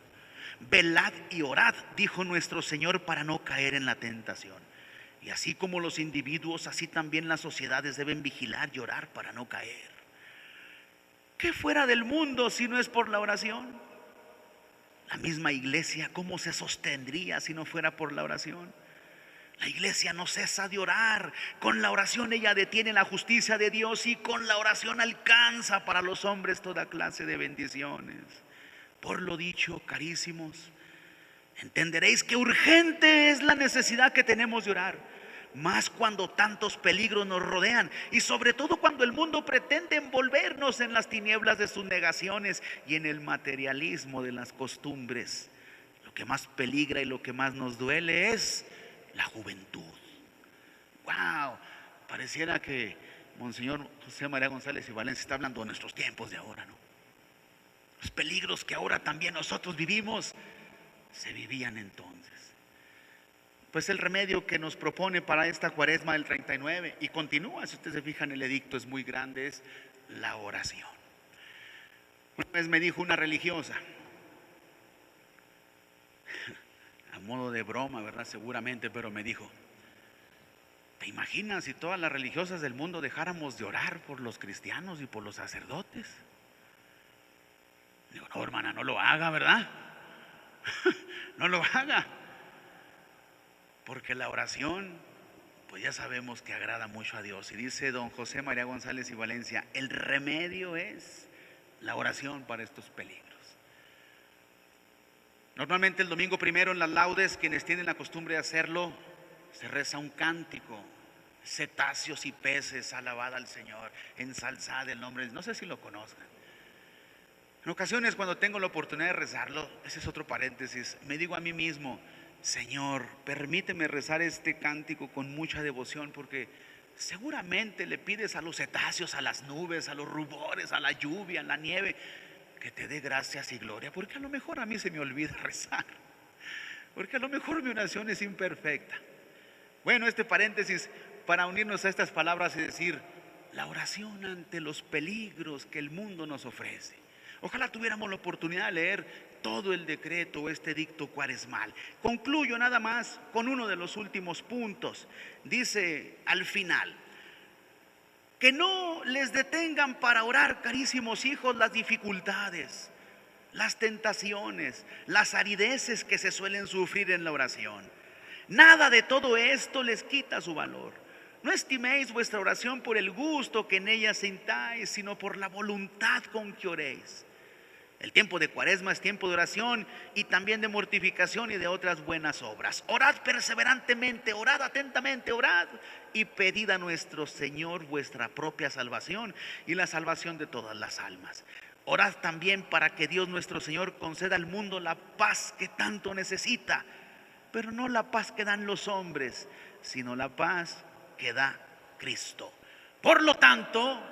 Velad y orad, dijo nuestro Señor, para no caer en la tentación. Y así como los individuos, así también las sociedades deben vigilar y orar para no caer. ¿Qué fuera del mundo si no es por la oración? La misma iglesia, ¿cómo se sostendría si no fuera por la oración? La iglesia no cesa de orar. Con la oración ella detiene la justicia de Dios, y con la oración alcanza para los hombres toda clase de bendiciones. Por lo dicho, carísimos, entenderéis que urgente es la necesidad que tenemos de orar, más cuando tantos peligros nos rodean, y sobre todo cuando el mundo pretende envolvernos en las tinieblas de sus negaciones y en el materialismo de las costumbres. que más peligra y lo que más nos duele es la juventud. ¡Wow! Pareciera que Monseñor José María González y Valencia está hablando de nuestros tiempos de ahora, ¿no? Los peligros que ahora también nosotros vivimos se vivían entonces. Pues el remedio que nos propone para esta cuaresma del 39, y continúa, si ustedes se fijan, el edicto es muy grande, es la oración. Una vez me dijo una religiosa, a modo de broma, ¿verdad? Seguramente, pero me dijo: ¿te imaginas si todas las religiosas del mundo dejáramos de orar por los cristianos y por los sacerdotes? Digo, no, hermana, no lo haga, ¿verdad? No lo haga. Porque la oración, pues ya sabemos que agrada mucho a Dios. Y dice don José María González y Valencia, el remedio es la oración para estos peligros. Normalmente el domingo primero en las laudes, quienes tienen la costumbre de hacerlo, se reza un cántico: cetáceos y peces, alabad al Señor, ensalzad el nombre. No sé si lo conozcan. En ocasiones, cuando tengo la oportunidad de rezarlo, ese es otro paréntesis, me digo a mí mismo: Señor, permíteme rezar este cántico con mucha devoción, porque seguramente le pides a los cetáceos, a las nubes, a los rubores, a la lluvia, a la nieve, que te dé gracias y gloria, porque a lo mejor a mí se me olvida rezar, porque a lo mejor mi oración es imperfecta. Bueno, este paréntesis para unirnos a estas palabras y decir: la oración ante los peligros que el mundo nos ofrece. Ojalá tuviéramos la oportunidad de leer todo el decreto, este edicto cuaresmal. Concluyo nada más con uno de los últimos puntos. Dice al final: que no les detengan para orar, carísimos hijos, las dificultades, las tentaciones, las arideces que se suelen sufrir en la oración. Nada de todo esto les quita su valor. No estiméis vuestra oración por el gusto que en ella sintáis, sino por la voluntad con que oréis. El tiempo de cuaresma es tiempo de oración y también de mortificación y de otras buenas obras. Orad perseverantemente, orad atentamente, orad y pedid a nuestro Señor vuestra propia salvación y la salvación de todas las almas. Orad también para que Dios nuestro Señor conceda al mundo la paz que tanto necesita, pero no la paz que dan los hombres, sino la paz que da Cristo. Por lo tanto,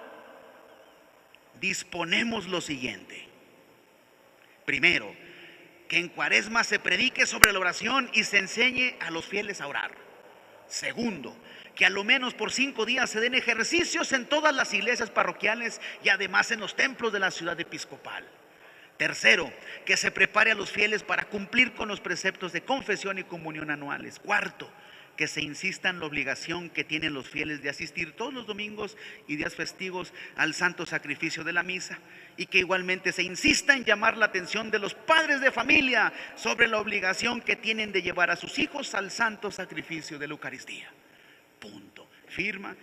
disponemos lo siguiente. Primero, que en cuaresma se predique sobre la oración y se enseñe a los fieles a orar. Segundo, que a lo menos por 5 días se den ejercicios en todas las iglesias parroquiales y además en los templos de la ciudad episcopal. Tercero, que se prepare a los fieles para cumplir con los preceptos de confesión y comunión anuales. Cuarto, que se insista en la obligación que tienen los fieles de asistir todos los domingos y días festivos al santo sacrificio de la misa, y que igualmente se insista en llamar la atención de los padres de familia sobre la obligación que tienen de llevar a sus hijos al santo sacrificio de la Eucaristía. Punto. Firma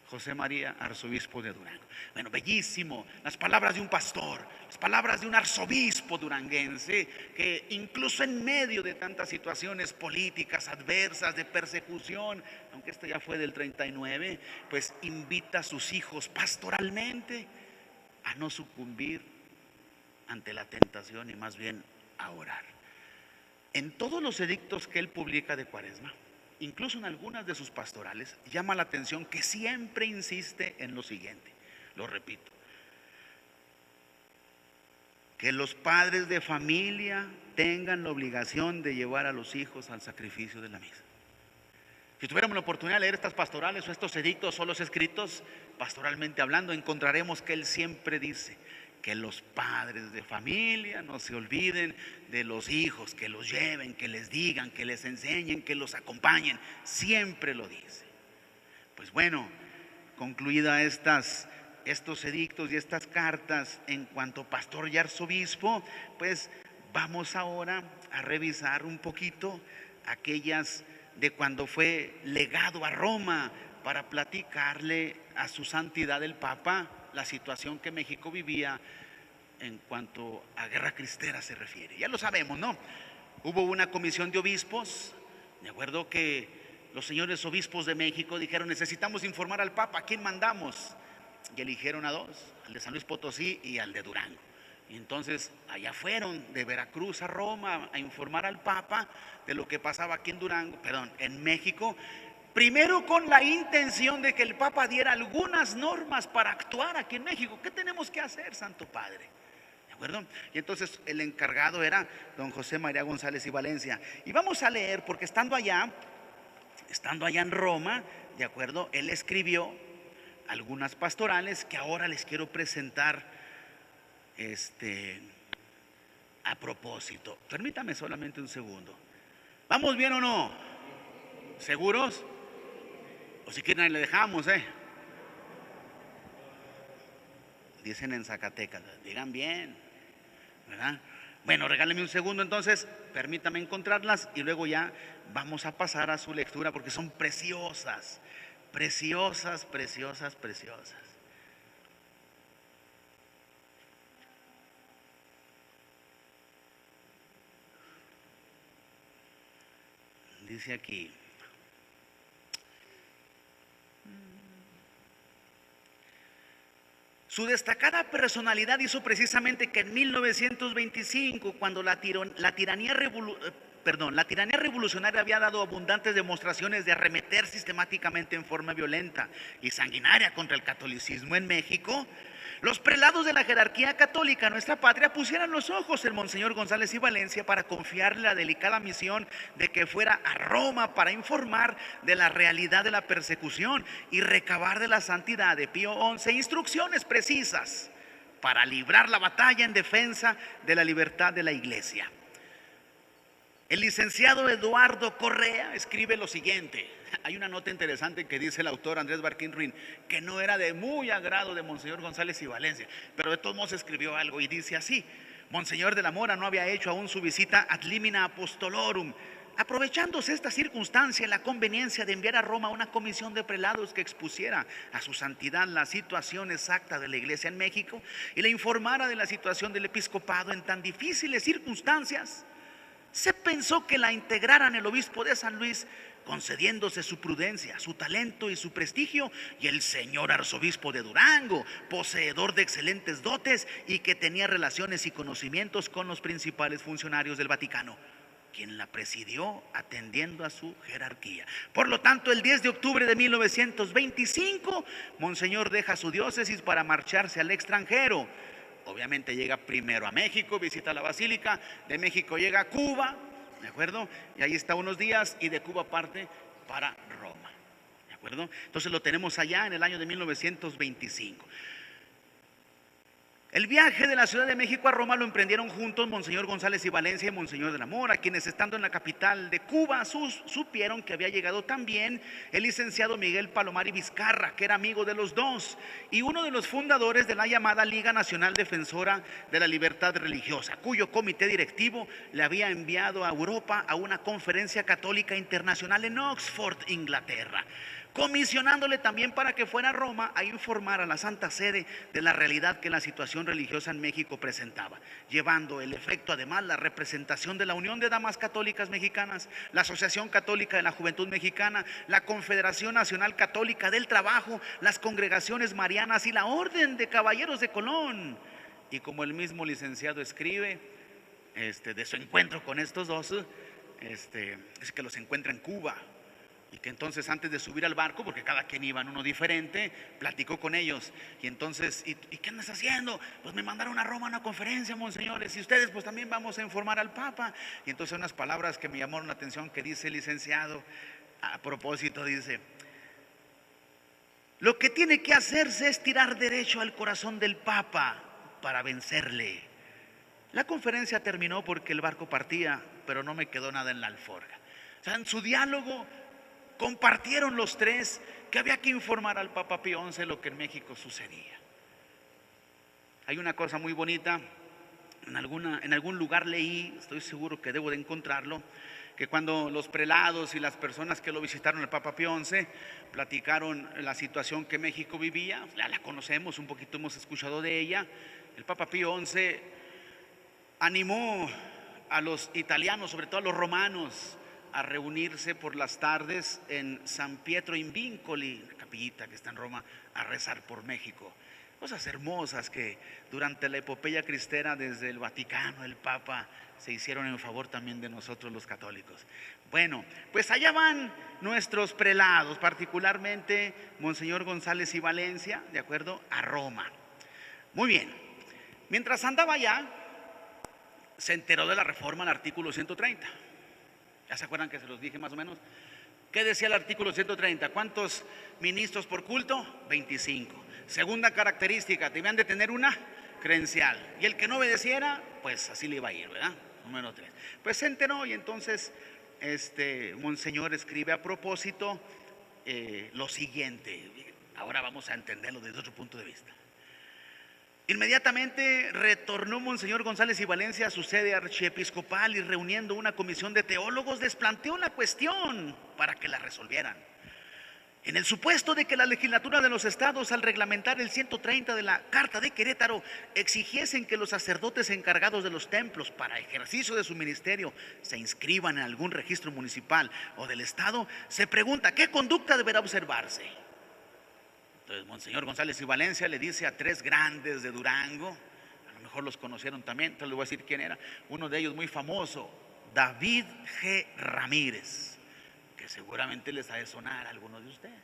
José María, arzobispo de Durango. Bueno, bellísimo, las palabras de un pastor, las palabras de un arzobispo duranguense que incluso en medio de tantas situaciones políticas adversas, de persecución, aunque esto ya fue del 39, pues invita a sus hijos pastoralmente a no sucumbir ante la tentación y más bien a orar. En todos los edictos que él publica de cuaresma, incluso en algunas de sus pastorales, llama la atención que siempre insiste en lo siguiente. Lo repito: que los padres de familia tengan la obligación de llevar a los hijos al sacrificio de la misa. Si tuviéramos la oportunidad de leer estas pastorales o estos edictos o los escritos, pastoralmente hablando, encontraremos que él siempre dice que los padres de familia no se olviden de los hijos, que los lleven, que les digan, que les enseñen, que los acompañen. Siempre lo dice. Pues bueno, concluida estos edictos y estas cartas en cuanto pastor y arzobispo, pues vamos ahora a revisar un poquito aquellas de cuando fue legado a Roma para platicarle a su santidad el Papa la situación que México vivía en cuanto a guerra cristera se refiere. Ya lo sabemos, ¿no? Hubo una comisión de obispos. Me acuerdo que los señores obispos de México dijeron: necesitamos informar al Papa, ¿a quién mandamos? Y eligieron a 2, al de San Luis Potosí y al de Durango. Y entonces allá fueron de Veracruz a Roma a informar al Papa de lo que pasaba aquí en México, primero con la intención de que el Papa diera algunas normas para actuar aquí en México. ¿Qué tenemos que hacer, Santo Padre? ¿De acuerdo? Y entonces el encargado era don José María González y Valencia. Y vamos a leer, porque estando allá en Roma, ¿de acuerdo? Él escribió algunas pastorales que ahora les quiero presentar a propósito. Permítame solamente un segundo. ¿Vamos bien o no? ¿Seguros? O si quieren ahí le dejamos, Dicen en Zacatecas, digan bien, ¿verdad? Bueno, regáleme un segundo entonces, permítame encontrarlas y luego ya vamos a pasar a su lectura porque son preciosas, preciosas, preciosas, preciosas. Dice aquí: su destacada personalidad hizo precisamente que en 1925, cuando la tiranía revolucionaria había dado abundantes demostraciones de arremeter sistemáticamente en forma violenta y sanguinaria contra el catolicismo en México, los prelados de la jerarquía católica, nuestra patria, pusieran los ojos en Monseñor González y Valencia para confiarle la delicada misión de que fuera a Roma para informar de la realidad de la persecución y recabar de la santidad de Pío XI instrucciones precisas para librar la batalla en defensa de la libertad de la Iglesia. El licenciado Eduardo Correa escribe lo siguiente. Hay una nota interesante que dice el autor Andrés Barquín Ruin, que no era de muy agrado de Monseñor González y Valencia, pero de todos modos escribió algo y dice así: Monseñor de la Mora no había hecho aún su visita ad limina apostolorum, aprovechándose esta circunstancia, la conveniencia de enviar a Roma una comisión de prelados que expusiera a su santidad la situación exacta de la Iglesia en México y le informara de la situación del episcopado en tan difíciles circunstancias, se pensó que la integraran el obispo de San Luis, concediéndose su prudencia, su talento y su prestigio, y el señor arzobispo de Durango, poseedor de excelentes dotes y que tenía relaciones y conocimientos con los principales funcionarios del Vaticano, quien la presidió atendiendo a su jerarquía. Por lo tanto, el 10 de octubre de 1925, Monseñor deja su diócesis para marcharse al extranjero. Obviamente llega primero a México, visita la Basílica, de México llega a Cuba, ¿de acuerdo? Y ahí está unos días y de Cuba parte para Roma, ¿de acuerdo? Entonces lo tenemos allá en el año de 1925. El viaje de la Ciudad de México a Roma lo emprendieron juntos Monseñor González y Valencia y Monseñor de la Mora, quienes estando en la capital de Cuba supieron que había llegado también el licenciado Miguel Palomar y Vizcarra, que era amigo de los dos y uno de los fundadores de la llamada Liga Nacional Defensora de la Libertad Religiosa, cuyo comité directivo le había enviado a Europa a una conferencia católica internacional en Oxford, Inglaterra, comisionándole también para que fuera a Roma a informar a la Santa Sede de la realidad que la situación religiosa en México presentaba, llevando el efecto además la representación de la Unión de Damas Católicas Mexicanas, la Asociación Católica de la Juventud Mexicana, la Confederación Nacional Católica del Trabajo, las Congregaciones Marianas y la Orden de Caballeros de Colón. Y como el mismo licenciado escribe de su encuentro con estos dos, es que los encuentra en Cuba. Y que entonces antes de subir al barco, porque cada quien iba en uno diferente, platicó con ellos. Y entonces, ¿y qué andas haciendo? Pues me mandaron a Roma a una conferencia, monseñores, y ustedes pues también vamos a informar al Papa. Y entonces unas palabras que me llamaron la atención que dice el licenciado, a propósito dice: lo que tiene que hacerse es tirar derecho al corazón del Papa para vencerle. La conferencia terminó porque el barco partía, pero no me quedó nada en la alforja. O sea, en su diálogo compartieron los tres que había que informar al Papa Pío XI lo que en México sucedía. Hay una cosa muy bonita, en algún lugar leí, estoy seguro que debo de encontrarlo, que cuando los prelados y las personas que lo visitaron al Papa Pío XI platicaron la situación que México vivía, ya la conocemos, un poquito hemos escuchado de ella. El Papa Pío XI animó a los italianos, sobre todo a los romanos, a reunirse por las tardes en San Pietro in Vincoli, la capillita que está en Roma, a rezar por México. Cosas hermosas que durante la epopeya cristera desde el Vaticano, el Papa, se hicieron en favor también de nosotros los católicos. Bueno, pues allá van nuestros prelados, particularmente Monseñor González y Valencia, de acuerdo, a Roma. Muy bien, mientras andaba allá, se enteró de la reforma al artículo 130. ¿Ya se acuerdan que se los dije más o menos? ¿Qué decía el artículo 130? ¿Cuántos ministros por culto? 25. Segunda característica, debían de tener una credencial. Y el que no obedeciera, pues así le iba a ir, ¿verdad? Número 3. Pues se enteró y entonces Monseñor escribe a propósito lo siguiente. Ahora vamos a entenderlo desde otro punto de vista. Inmediatamente retornó Monseñor González y Valencia a su sede archiepiscopal y reuniendo una comisión de teólogos les planteó la cuestión para que la resolvieran. En el supuesto de que la legislatura de los estados, al reglamentar el 130 de la Carta de Querétaro, exigiesen que los sacerdotes encargados de los templos para ejercicio de su ministerio se inscriban en algún registro municipal o del estado, se pregunta ¿qué conducta deberá observarse? Entonces Monseñor González y Valencia le dice a 3 grandes de Durango, a lo mejor los conocieron también, entonces les voy a decir quién era, uno de ellos muy famoso, David G. Ramírez, que seguramente les ha de sonar a algunos de ustedes.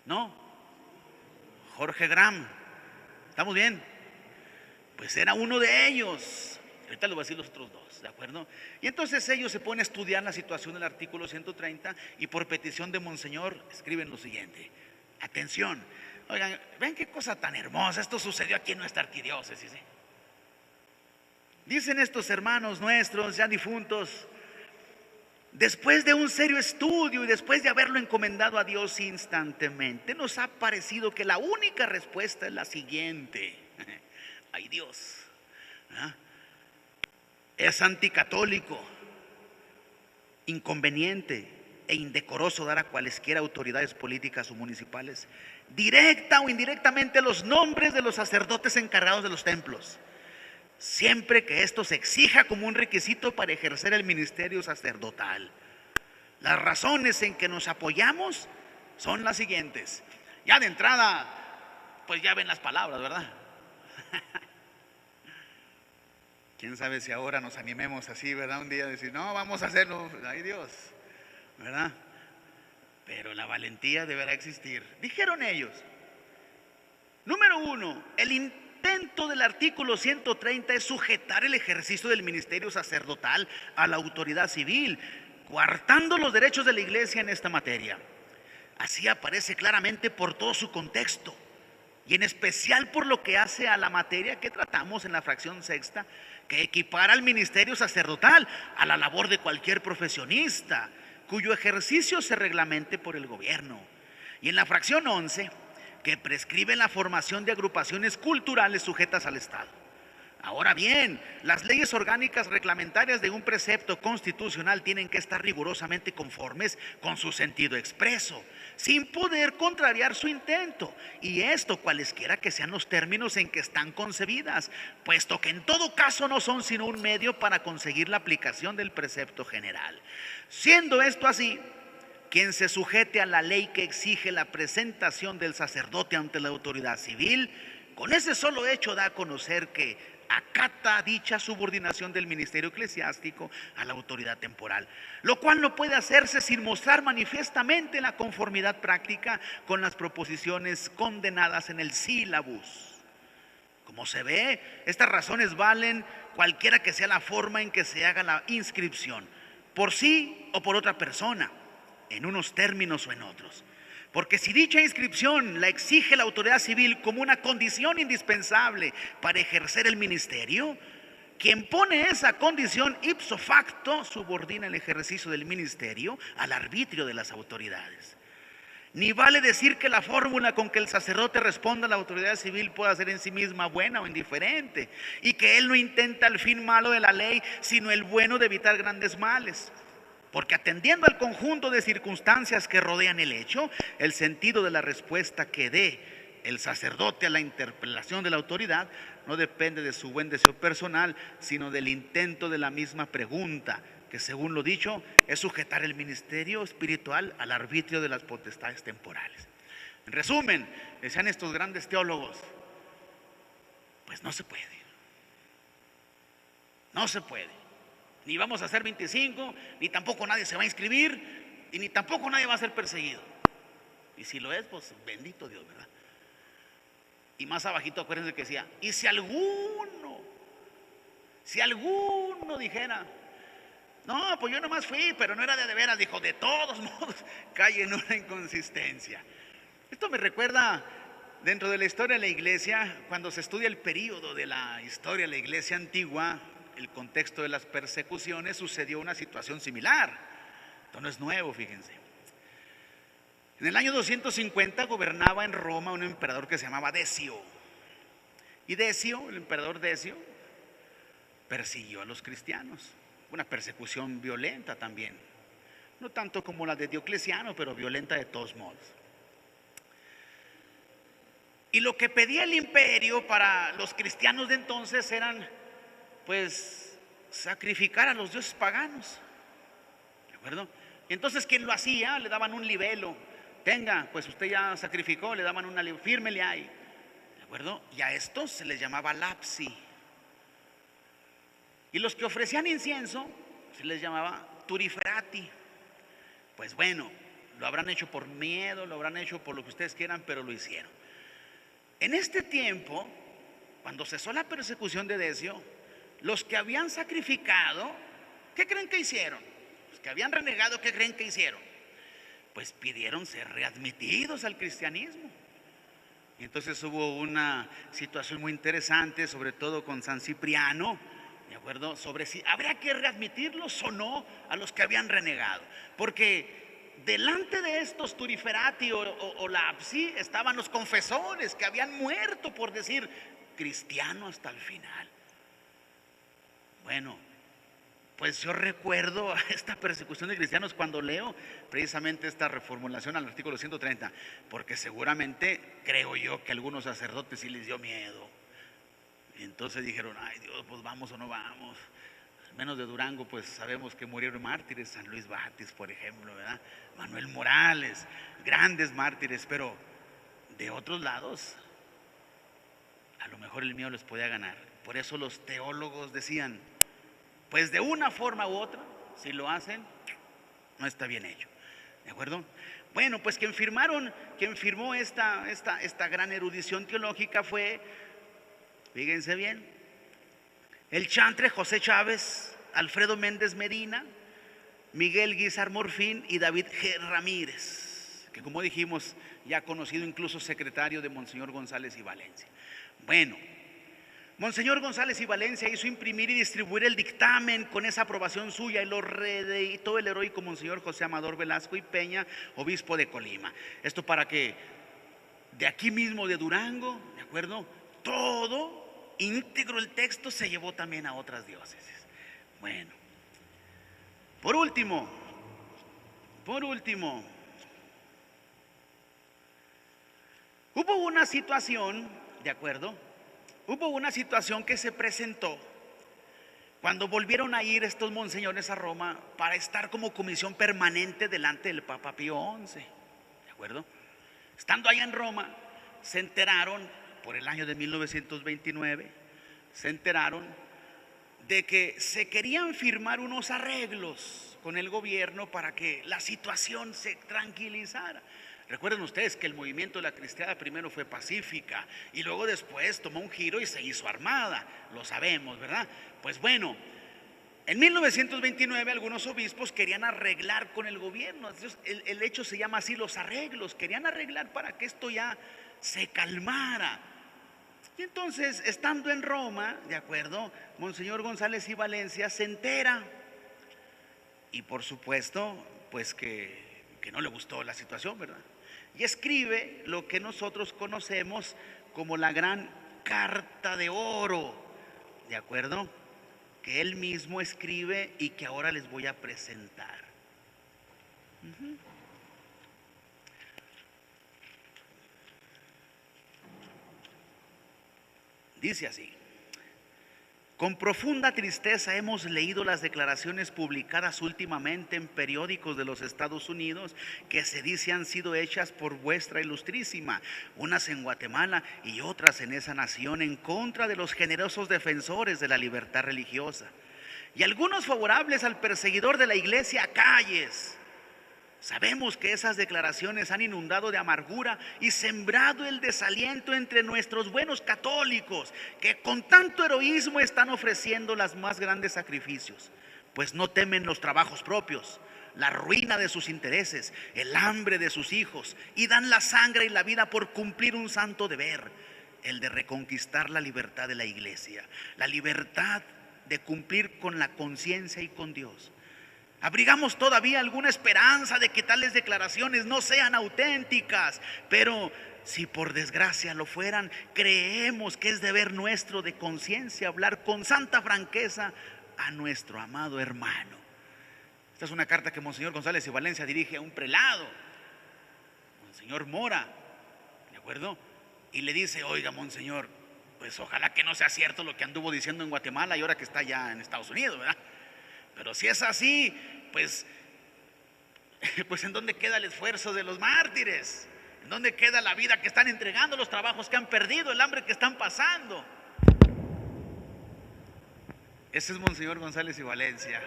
¿No? Jorge Gram, ¿estamos bien? Pues era uno de ellos. Ahorita les voy a decir los otros 2, ¿de acuerdo? Y entonces ellos se ponen a estudiar la situación del artículo 130 y por petición de Monseñor escriben lo siguiente. Atención, oigan, ven qué cosa tan hermosa, esto sucedió aquí en nuestra arquidiócesis, ¿eh? Dicen estos hermanos nuestros ya difuntos, después de un serio estudio y después de haberlo encomendado a Dios instantemente, nos ha parecido que la única respuesta es la siguiente. Ay Dios, ¿ah? Es anticatólico, inconveniente e indecoroso dar a cualesquiera autoridades políticas o municipales, directa o indirectamente, los nombres de los sacerdotes encargados de los templos, siempre que esto se exija como un requisito para ejercer el ministerio sacerdotal. Las razones en que nos apoyamos son las siguientes. Ya de entrada, pues ya ven las palabras, ¿verdad? Quién sabe si ahora nos animemos así, ¿verdad? Un día decir, no, vamos a hacerlo, ay Dios, ¿verdad? Pero la valentía deberá existir. Dijeron ellos, número 1, el intento del artículo 130 es sujetar el ejercicio del ministerio sacerdotal a la autoridad civil, coartando los derechos de la iglesia en esta materia. Así aparece claramente por todo su contexto y en especial por lo que hace a la materia que tratamos en la fracción 6ª, que equipara al ministerio sacerdotal a la labor de cualquier profesionista cuyo ejercicio se reglamente por el gobierno, y en la fracción 11, que prescribe la formación de agrupaciones culturales sujetas al Estado. Ahora bien, las leyes orgánicas reglamentarias de un precepto constitucional tienen que estar rigurosamente conformes con su sentido expreso, sin poder contrariar su intento, y esto cualesquiera que sean los términos en que están concebidas, puesto que en todo caso no son sino un medio para conseguir la aplicación del precepto general. Siendo esto así, quien se sujete a la ley que exige la presentación del sacerdote ante la autoridad civil, con ese solo hecho da a conocer que acata dicha subordinación del ministerio eclesiástico a la autoridad temporal, lo cual no puede hacerse sin mostrar manifiestamente la conformidad práctica con las proposiciones condenadas en el sílabus. Como se ve, estas razones valen cualquiera que sea la forma en que se haga la inscripción, por sí o por otra persona, en unos términos o en otros. Porque si dicha inscripción la exige la autoridad civil como una condición indispensable para ejercer el ministerio, quien pone esa condición ipso facto subordina el ejercicio del ministerio al arbitrio de las autoridades. Ni vale decir que la fórmula con que el sacerdote responda a la autoridad civil pueda ser en sí misma buena o indiferente, y que él no intenta el fin malo de la ley, sino el bueno de evitar grandes males. Porque atendiendo al conjunto de circunstancias que rodean el hecho, el sentido de la respuesta que dé el sacerdote a la interpelación de la autoridad no depende de su buen deseo personal, sino del intento de la misma pregunta, que según lo dicho es sujetar el ministerio espiritual al arbitrio de las potestades temporales. En resumen, decían estos grandes teólogos, Pues no se puede. No se puede. Ni vamos a hacer 25, ni tampoco nadie se va a inscribir, y ni tampoco nadie va a ser perseguido. Y si lo es, pues bendito Dios, ¿verdad? Y más abajito acuérdense que decía, y si alguno dijera, no, pues yo nomás fui, pero no era de veras, dijo, de todos modos, cae en una inconsistencia. Esto me recuerda dentro de la historia de la iglesia, cuando se estudia el período de la historia de la iglesia antigua, el contexto de las persecuciones, sucedió una situación similar. Esto no es nuevo, fíjense. En el año 250 gobernaba en Roma un emperador que se llamaba Decio. Y Decio, el emperador Decio, persiguió a los cristianos. Una persecución violenta también. No tanto como la de Diocleciano, pero violenta de todos modos. Y lo que pedía el imperio para los cristianos de entonces eran, pues, sacrificar a los dioses paganos. ¿De acuerdo? Y entonces, ¿quién lo hacía? Le daban un libelo. Tenga, pues usted ya sacrificó, le daban una, fírmele ahí. ¿De acuerdo? Y a estos se les llamaba lapsi. Y los que ofrecían incienso se les llamaba turiferati. Pues bueno, lo habrán hecho por miedo, lo habrán hecho por lo que ustedes quieran, pero lo hicieron. En este tiempo, cuando cesó la persecución de Decio, los que habían sacrificado, ¿qué creen que hicieron? Los que habían renegado, ¿qué creen que hicieron? Pues pidieron ser readmitidos al cristianismo. Y entonces hubo una situación muy interesante, sobre todo con San Cipriano, ¿de acuerdo? Sobre si habría que readmitirlos o no a los que habían renegado. Porque delante de estos turiferati o lapsi estaban los confesores que habían muerto por decir cristiano hasta el final. Bueno, pues yo recuerdo esta persecución de cristianos cuando leo precisamente esta reformulación al artículo 130, porque seguramente creo yo que a algunos sacerdotes sí les dio miedo. Y entonces dijeron, ay Dios, pues vamos o no vamos. Al menos de Durango, pues sabemos que murieron mártires, San Luis Batis, por ejemplo, ¿verdad? Manuel Morales, grandes mártires, pero de otros lados, a lo mejor el miedo les podía ganar. Por eso los teólogos decían, pues de una forma u otra, si lo hacen, no está bien hecho. ¿De acuerdo? Bueno, pues quien firmó esta gran erudición teológica fue, fíjense bien, el chantre José Chávez, Alfredo Méndez Medina, Miguel Guizar Morfín y David G. Ramírez, que como dijimos, ya conocido incluso secretario de Monseñor González y Valencia. Bueno, Monseñor González y Valencia hizo imprimir y distribuir el dictamen con esa aprobación suya y lo reeditó el heroico Monseñor José Amador Velasco y Peña, obispo de Colima. Esto para que de aquí mismo de Durango, ¿de acuerdo? Todo íntegro el texto se llevó también a otras diócesis. Bueno, por último, hubo una situación, ¿de acuerdo? Hubo una situación que se presentó cuando volvieron a ir estos monseñores a Roma para estar como comisión permanente delante del Papa Pío XI, ¿de acuerdo? Estando allá en Roma, se enteraron, por el año de 1929, se enteraron de que se querían firmar unos arreglos con el gobierno para que la situación se tranquilizara. Recuerden ustedes que el movimiento de la cristiada primero fue pacífica y luego después tomó un giro y se hizo armada, lo sabemos, ¿verdad? Pues bueno, en 1929 algunos obispos querían arreglar con el gobierno. Entonces, el hecho se llama así, los arreglos, querían arreglar para que esto ya se calmara. Y entonces, estando en Roma, ¿de acuerdo? Monseñor González y Valencia se entera y por supuesto, pues que no le gustó la situación, ¿verdad? Y escribe lo que nosotros conocemos como la gran carta de oro, ¿de acuerdo? Que él mismo escribe y que ahora les voy a presentar. Dice así: Con profunda tristeza hemos leído las declaraciones publicadas últimamente en periódicos de los Estados Unidos que se dice han sido hechas por vuestra ilustrísima, unas en Guatemala y otras en esa nación, en contra de los generosos defensores de la libertad religiosa, y algunos favorables al perseguidor de la iglesia Calles. Sabemos que esas declaraciones han inundado de amargura y sembrado el desaliento entre nuestros buenos católicos, que con tanto heroísmo están ofreciendo los más grandes sacrificios, pues no temen los trabajos propios, la ruina de sus intereses, el hambre de sus hijos, y dan la sangre y la vida por cumplir un santo deber, el de reconquistar la libertad de la iglesia, la libertad de cumplir con la conciencia y con Dios. Abrigamos todavía alguna esperanza de que tales declaraciones no sean auténticas, pero si por desgracia lo fueran, creemos que es deber nuestro de conciencia hablar con santa franqueza a nuestro amado hermano. Esta es una carta que Monseñor González y Valencia dirige a un prelado, Monseñor Mora, ¿de acuerdo? Y le dice: oiga, Monseñor, pues ojalá que no sea cierto lo que anduvo diciendo en Guatemala y ahora que está ya en Estados Unidos, ¿verdad? Pero si es así, pues ¿en dónde queda el esfuerzo de los mártires? ¿En dónde queda la vida que están entregando, los trabajos que han perdido, el hambre que están pasando? Ese es Monseñor González y Valencia.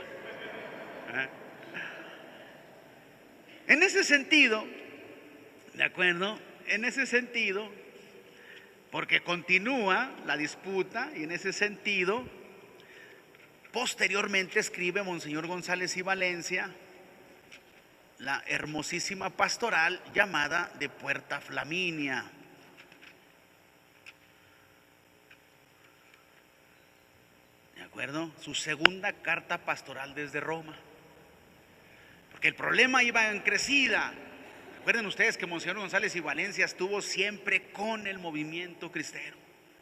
En ese sentido, ¿de acuerdo? En ese sentido, porque continúa la disputa, y en ese sentido, posteriormente escribe Monseñor González y Valencia la hermosísima pastoral llamada de Puerta Flaminia. ¿De acuerdo? Su segunda carta pastoral desde Roma. Porque el problema iba en crecida. Recuerden ustedes que Monseñor González y Valencia estuvo siempre con el movimiento cristero,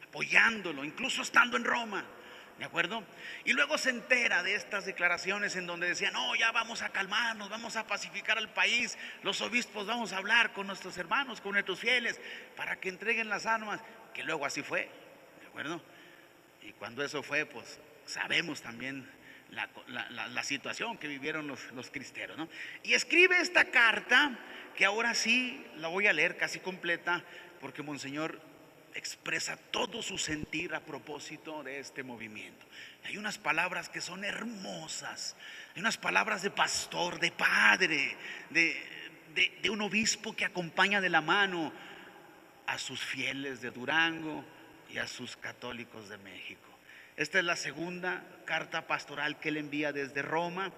apoyándolo, incluso estando en Roma. ¿De acuerdo? Y luego se entera de estas declaraciones en donde decían: no, ya vamos a calmarnos, vamos a pacificar al país, los obispos vamos a hablar con nuestros hermanos, con nuestros fieles, para que entreguen las armas, que luego así fue, ¿de acuerdo? Y cuando eso fue, pues sabemos también la situación que vivieron los cristeros, ¿no? Y escribe esta carta, que ahora sí la voy a leer casi completa, porque Monseñor expresa todo su sentir a propósito de este movimiento. Hay unas palabras que son hermosas, hay unas palabras de pastor, de padre, de un obispo que acompaña de la mano a sus fieles de Durango y a sus católicos de México. Esta es la segunda carta pastoral que él envía desde Roma,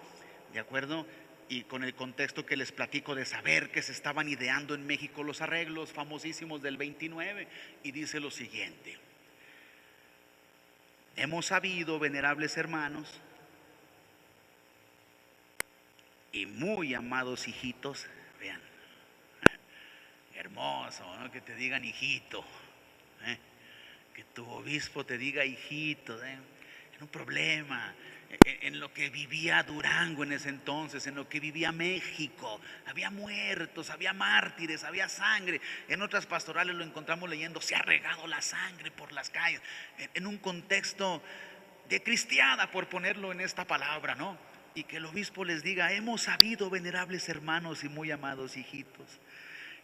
¿de acuerdo? Y con el contexto que les platico de saber que se estaban ideando en México los arreglos famosísimos del 29, y dice lo siguiente: hemos sabido, venerables hermanos y muy amados hijitos, vean, hermoso, ¿no? Que te digan hijito, que tu obispo te diga hijito, en un problema, en lo que vivía Durango en ese entonces, en lo que vivía México, había muertos, había mártires, había sangre. En otras pastorales lo encontramos leyendo: se ha regado la sangre por las calles, en un contexto de cristiada, por ponerlo en esta palabra, ¿no? Y que el obispo les diga: hemos sabido, venerables hermanos y muy amados hijitos,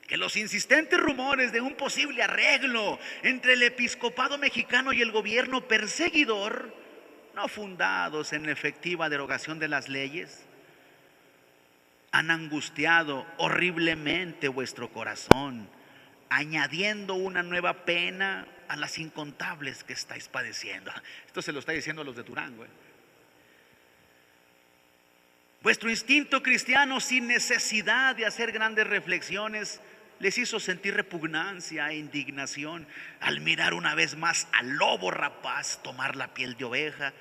que los insistentes rumores de un posible arreglo entre el episcopado mexicano y el gobierno perseguidor, no fundados en la efectiva derogación de las leyes, han angustiado horriblemente vuestro corazón, añadiendo una nueva pena a las incontables que estáis padeciendo. Esto se lo está diciendo a los de Durango, Vuestro instinto cristiano, sin necesidad de hacer grandes reflexiones, les hizo sentir repugnancia e indignación al mirar una vez más al lobo rapaz tomar la piel de oveja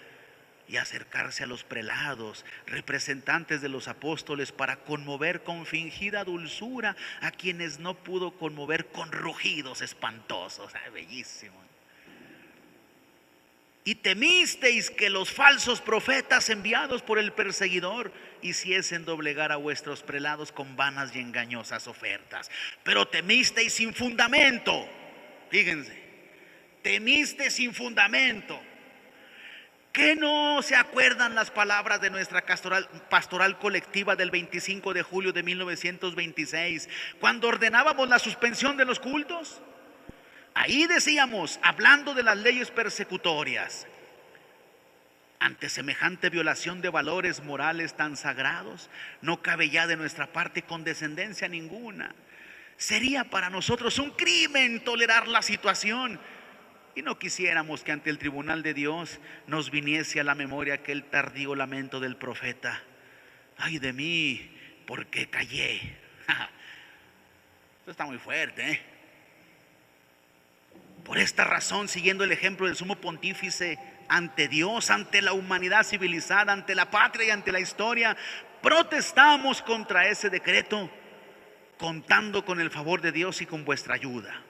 y acercarse a los prelados, representantes de los apóstoles, para conmover con fingida dulzura a quienes no pudo conmover con rugidos espantosos. Bellísimo. Y temisteis que los falsos profetas enviados por el perseguidor hiciesen doblegar a vuestros prelados con vanas y engañosas ofertas. Pero temisteis sin fundamento. Fíjense, temiste sin fundamento. ¿Qué no se acuerdan las palabras de nuestra pastoral colectiva del 25 de julio de 1926, cuando ordenábamos la suspensión de los cultos? Ahí decíamos, hablando de las leyes persecutorias: ante semejante violación de valores morales tan sagrados, no cabe ya de nuestra parte condescendencia ninguna. Sería para nosotros un crimen tolerar la situación, y no quisiéramos que ante el tribunal de Dios nos viniese a la memoria aquel tardío lamento del profeta: ay de mí, ¿por qué callé? Esto está muy fuerte, ¿eh? Por esta razón, siguiendo el ejemplo del sumo pontífice, ante Dios, ante la humanidad civilizada, ante la patria y ante la historia, protestamos contra ese decreto, contando con el favor de Dios y con vuestra ayuda.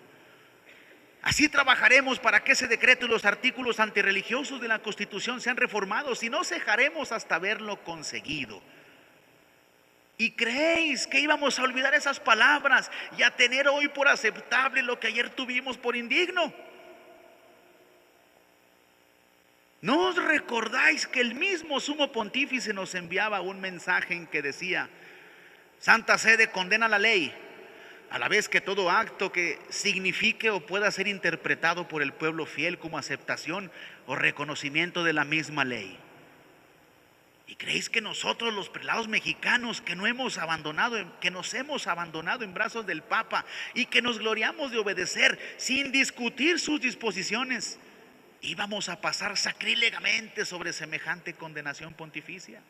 Así trabajaremos para que ese decreto y los artículos antirreligiosos de la Constitución sean reformados, y no cejaremos hasta haberlo conseguido. ¿Y creéis que íbamos a olvidar esas palabras y a tener hoy por aceptable lo que ayer tuvimos por indigno? ¿No os recordáis que el mismo sumo pontífice nos enviaba un mensaje en que decía: Santa Sede condena la ley, a la vez que todo acto que signifique o pueda ser interpretado por el pueblo fiel como aceptación o reconocimiento de la misma ley? ¿Y creéis que nosotros, los prelados mexicanos, que nos hemos abandonado en brazos del Papa y que nos gloriamos de obedecer sin discutir sus disposiciones, íbamos a pasar sacrílegamente sobre semejante condenación pontificia?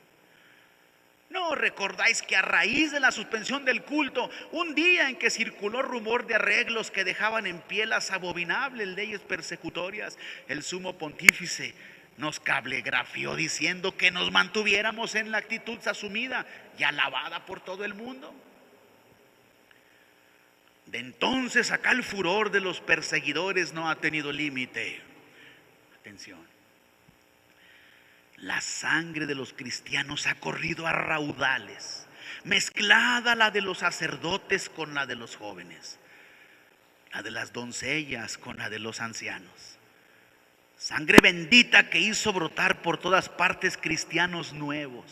¿No recordáis que a raíz de la suspensión del culto, un día en que circuló rumor de arreglos que dejaban en pie las abominables leyes persecutorias, el sumo pontífice nos cablegrafió diciendo que nos mantuviéramos en la actitud asumida y alabada por todo el mundo? De entonces acá el furor de los perseguidores no ha tenido límite. Atención. La sangre de los cristianos ha corrido a raudales, mezclada la de los sacerdotes con la de los jóvenes, la de las doncellas con la de los ancianos. Sangre bendita que hizo brotar por todas partes cristianos nuevos,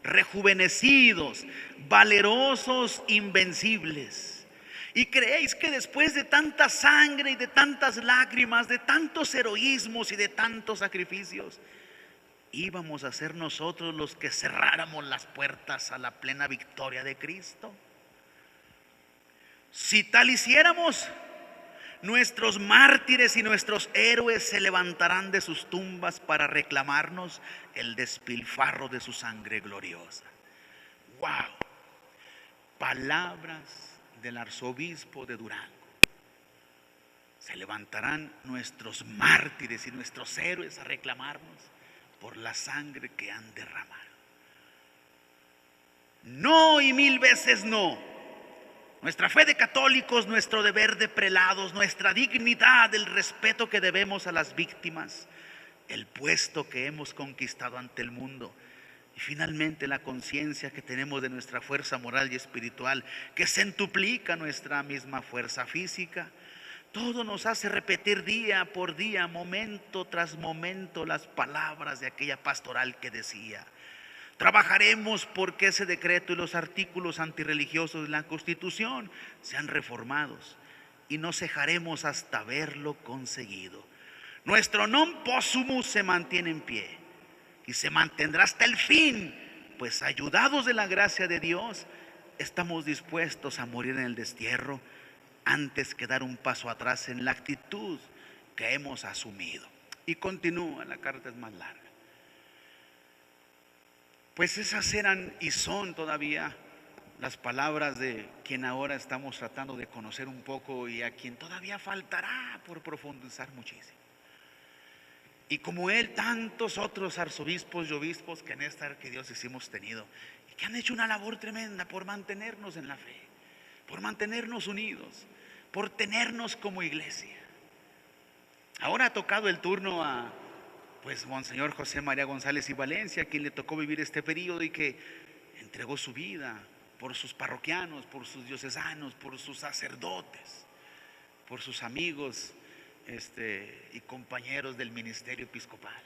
rejuvenecidos, valerosos, invencibles. ¿Y creéis que después de tanta sangre y de tantas lágrimas, de tantos heroísmos y de tantos sacrificios, íbamos a ser nosotros los que cerráramos las puertas a la plena victoria de Cristo? Si tal hiciéramos, nuestros mártires y nuestros héroes se levantarán de sus tumbas para reclamarnos el despilfarro de su sangre gloriosa. ¡Wow! Palabras del arzobispo de Durango. Se levantarán nuestros mártires y nuestros héroes a reclamarnos por la sangre que han derramado. No, y mil veces no. Nuestra fe de católicos, nuestro deber de prelados, nuestra dignidad, el respeto que debemos a las víctimas, el puesto que hemos conquistado ante el mundo, y finalmente la conciencia que tenemos de nuestra fuerza moral y espiritual, que centuplica nuestra misma fuerza física, todo nos hace repetir día por día, momento tras momento, las palabras de aquella pastoral que decía: trabajaremos porque ese decreto y los artículos antirreligiosos de la Constitución sean reformados, y no cejaremos hasta haberlo conseguido. Nuestro non possumus se mantiene en pie y se mantendrá hasta el fin, pues ayudados de la gracia de Dios, estamos dispuestos a morir en el destierro antes que dar un paso atrás en la actitud que hemos asumido. Y continúa, la carta es más larga. Pues esas eran y son todavía las palabras de quien ahora estamos tratando de conocer un poco y a quien todavía faltará por profundizar muchísimo. Y como él, tantos otros arzobispos y obispos que en esta arquidiócesis hemos tenido y que han hecho una labor tremenda por mantenernos en la fe, por mantenernos unidos, por tenernos como iglesia. Ahora ha tocado el turno a Monseñor José María González y Valencia, a quien le tocó vivir este periodo y que entregó su vida por sus parroquianos, por sus diocesanos, por sus sacerdotes, por sus amigos y compañeros del ministerio episcopal.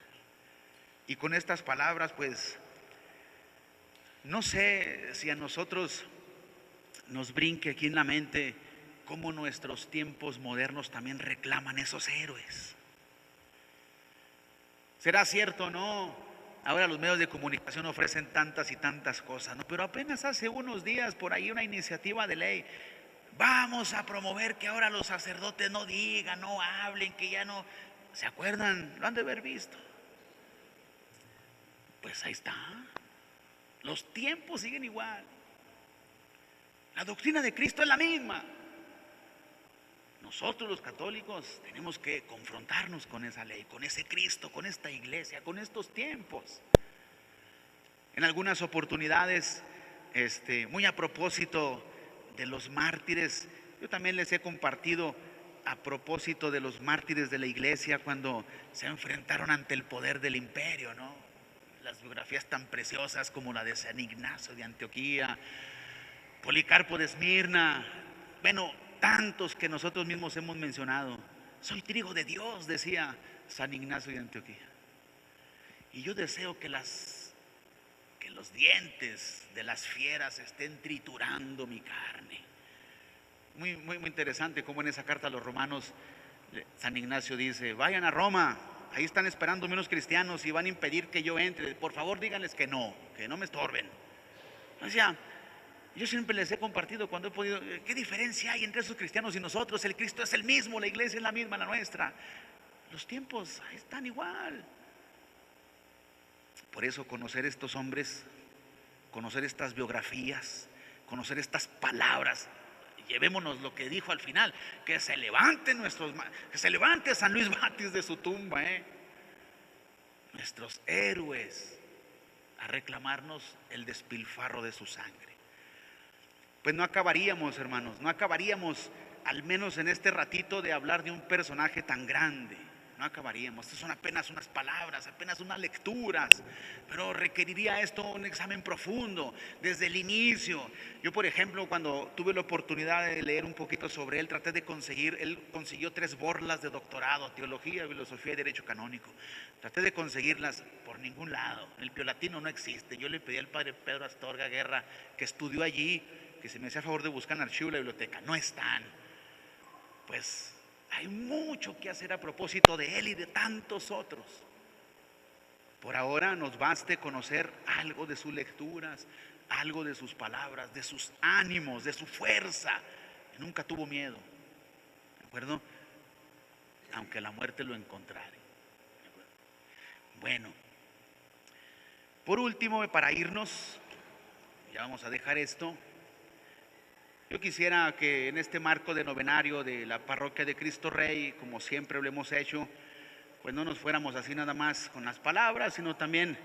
Y con estas palabras, pues, no sé si a nosotros nos brinque aquí en la mente cómo nuestros tiempos modernos también reclaman esos héroes. ¿Será cierto o no? Ahora los medios de comunicación ofrecen tantas y tantas cosas, ¿no? Pero apenas hace unos días por ahí una iniciativa de ley. Vamos a promover que ahora los sacerdotes no digan, no hablen, que ya no. ¿Se acuerdan? Lo han de haber visto. Pues ahí está. Los tiempos siguen igual. La doctrina de Cristo es la misma. Nosotros los católicos tenemos que confrontarnos con esa ley, con ese Cristo, con esta iglesia, con estos tiempos. En algunas oportunidades, muy a propósito de los mártires, yo también les he compartido a propósito de los mártires de la iglesia cuando se enfrentaron ante el poder del imperio, ¿no? Las biografías tan preciosas como la de San Ignacio de Antioquía, Policarpo de Esmirna, bueno, tantos que nosotros mismos hemos mencionado. Soy trigo de Dios, decía San Ignacio de Antioquía. Y yo deseo que los dientes de las fieras estén triturando mi carne. Muy interesante como en esa carta a los romanos San Ignacio dice: vayan a Roma, ahí están esperando unos cristianos y van a impedir que yo entre, por favor díganles que no me estorben. O sea, yo siempre les he compartido cuando he podido, ¿qué diferencia hay entre esos cristianos y nosotros? El Cristo es el mismo, la iglesia es la misma, la nuestra. Los tiempos están igual. Por eso conocer estos hombres, conocer estas biografías, conocer estas palabras. Llevémonos lo que dijo al final: que se levante San Luis Batis de su tumba, nuestros héroes, a reclamarnos el despilfarro de su sangre. Pues no acabaríamos, hermanos, no acabaríamos, al menos en este ratito, de hablar de un personaje tan grande. No acabaríamos. Estas son apenas unas palabras, apenas unas lecturas, pero requeriría esto un examen profundo desde el inicio. Yo, por ejemplo, cuando tuve la oportunidad de leer un poquito sobre él, él consiguió 3 borlas de doctorado: teología, filosofía y derecho canónico. Traté de conseguirlas por ningún lado. El piolatino no existe. Yo le pedí al padre Pedro Astorga Guerra, que estudió allí, que se me hacía favor de buscar en el archivo de la biblioteca. No están. Pues hay mucho que hacer a propósito de él y de tantos otros. Por ahora nos baste conocer algo de sus lecturas, algo de sus palabras, de sus ánimos, de su fuerza. Nunca tuvo miedo, ¿de acuerdo? Aunque la muerte lo encontrare. ¿De acuerdo? Bueno, por último, para irnos, ya vamos a dejar esto. Yo quisiera que en este marco de novenario de la parroquia de Cristo Rey, como siempre lo hemos hecho, pues no nos fuéramos así nada más con las palabras, sino también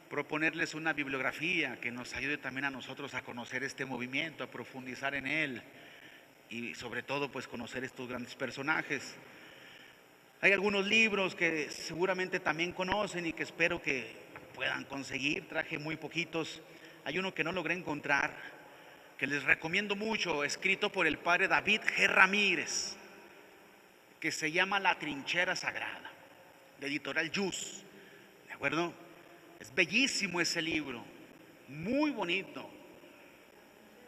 proponerles una bibliografía que nos ayude también a nosotros a conocer este movimiento, a profundizar en él y sobre todo pues conocer estos grandes personajes. Hay algunos libros que seguramente también conocen y que espero que puedan conseguir. Traje muy poquitos. Hay uno que no logré encontrar, que les recomiendo mucho, escrito por el padre David G. Ramírez, que se llama La Trinchera Sagrada, de editorial Yus, ¿de acuerdo? Es bellísimo ese libro, muy bonito.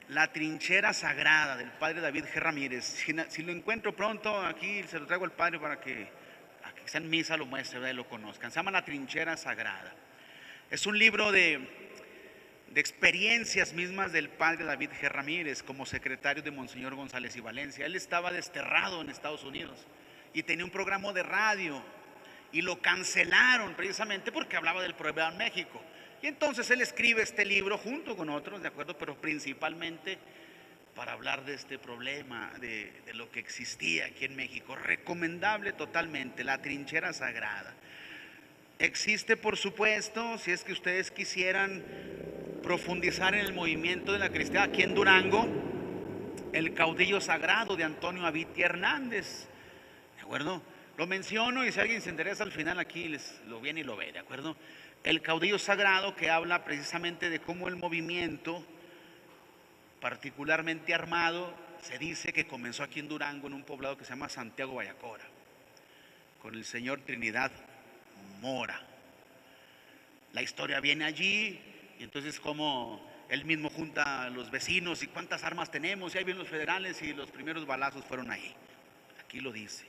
La Trinchera Sagrada, del padre David G. Ramírez. Si lo encuentro pronto, aquí se lo traigo al padre para que sea en misa lo muestre y lo conozcan. Se llama La Trinchera Sagrada. Es un libro de experiencias mismas del padre David G. Ramírez como secretario de Monseñor González y Valencia. Él estaba desterrado en Estados Unidos y tenía un programa de radio y lo cancelaron precisamente porque hablaba del problema en México. Y entonces él escribe este libro junto con otros, ¿de acuerdo? Pero principalmente para hablar de este problema, de lo que existía aquí en México. Recomendable totalmente, La Trinchera Sagrada. Existe, por supuesto, si es que ustedes quisieran profundizar en el movimiento de la cristiandad aquí en Durango, El Caudillo Sagrado de Antonio Avitia Hernández, ¿de acuerdo? Lo menciono y si alguien se interesa al final aquí lo viene y lo ve, ¿de acuerdo? El Caudillo Sagrado, que habla precisamente de cómo el movimiento, particularmente armado, se dice que comenzó aquí en Durango, en un poblado que se llama Santiago Bayacora, con el señor Trinidad Mora. La historia viene allí, y entonces como él mismo junta a los vecinos y cuántas armas tenemos, y ahí vienen los federales y los primeros balazos fueron ahí. Aquí lo dice,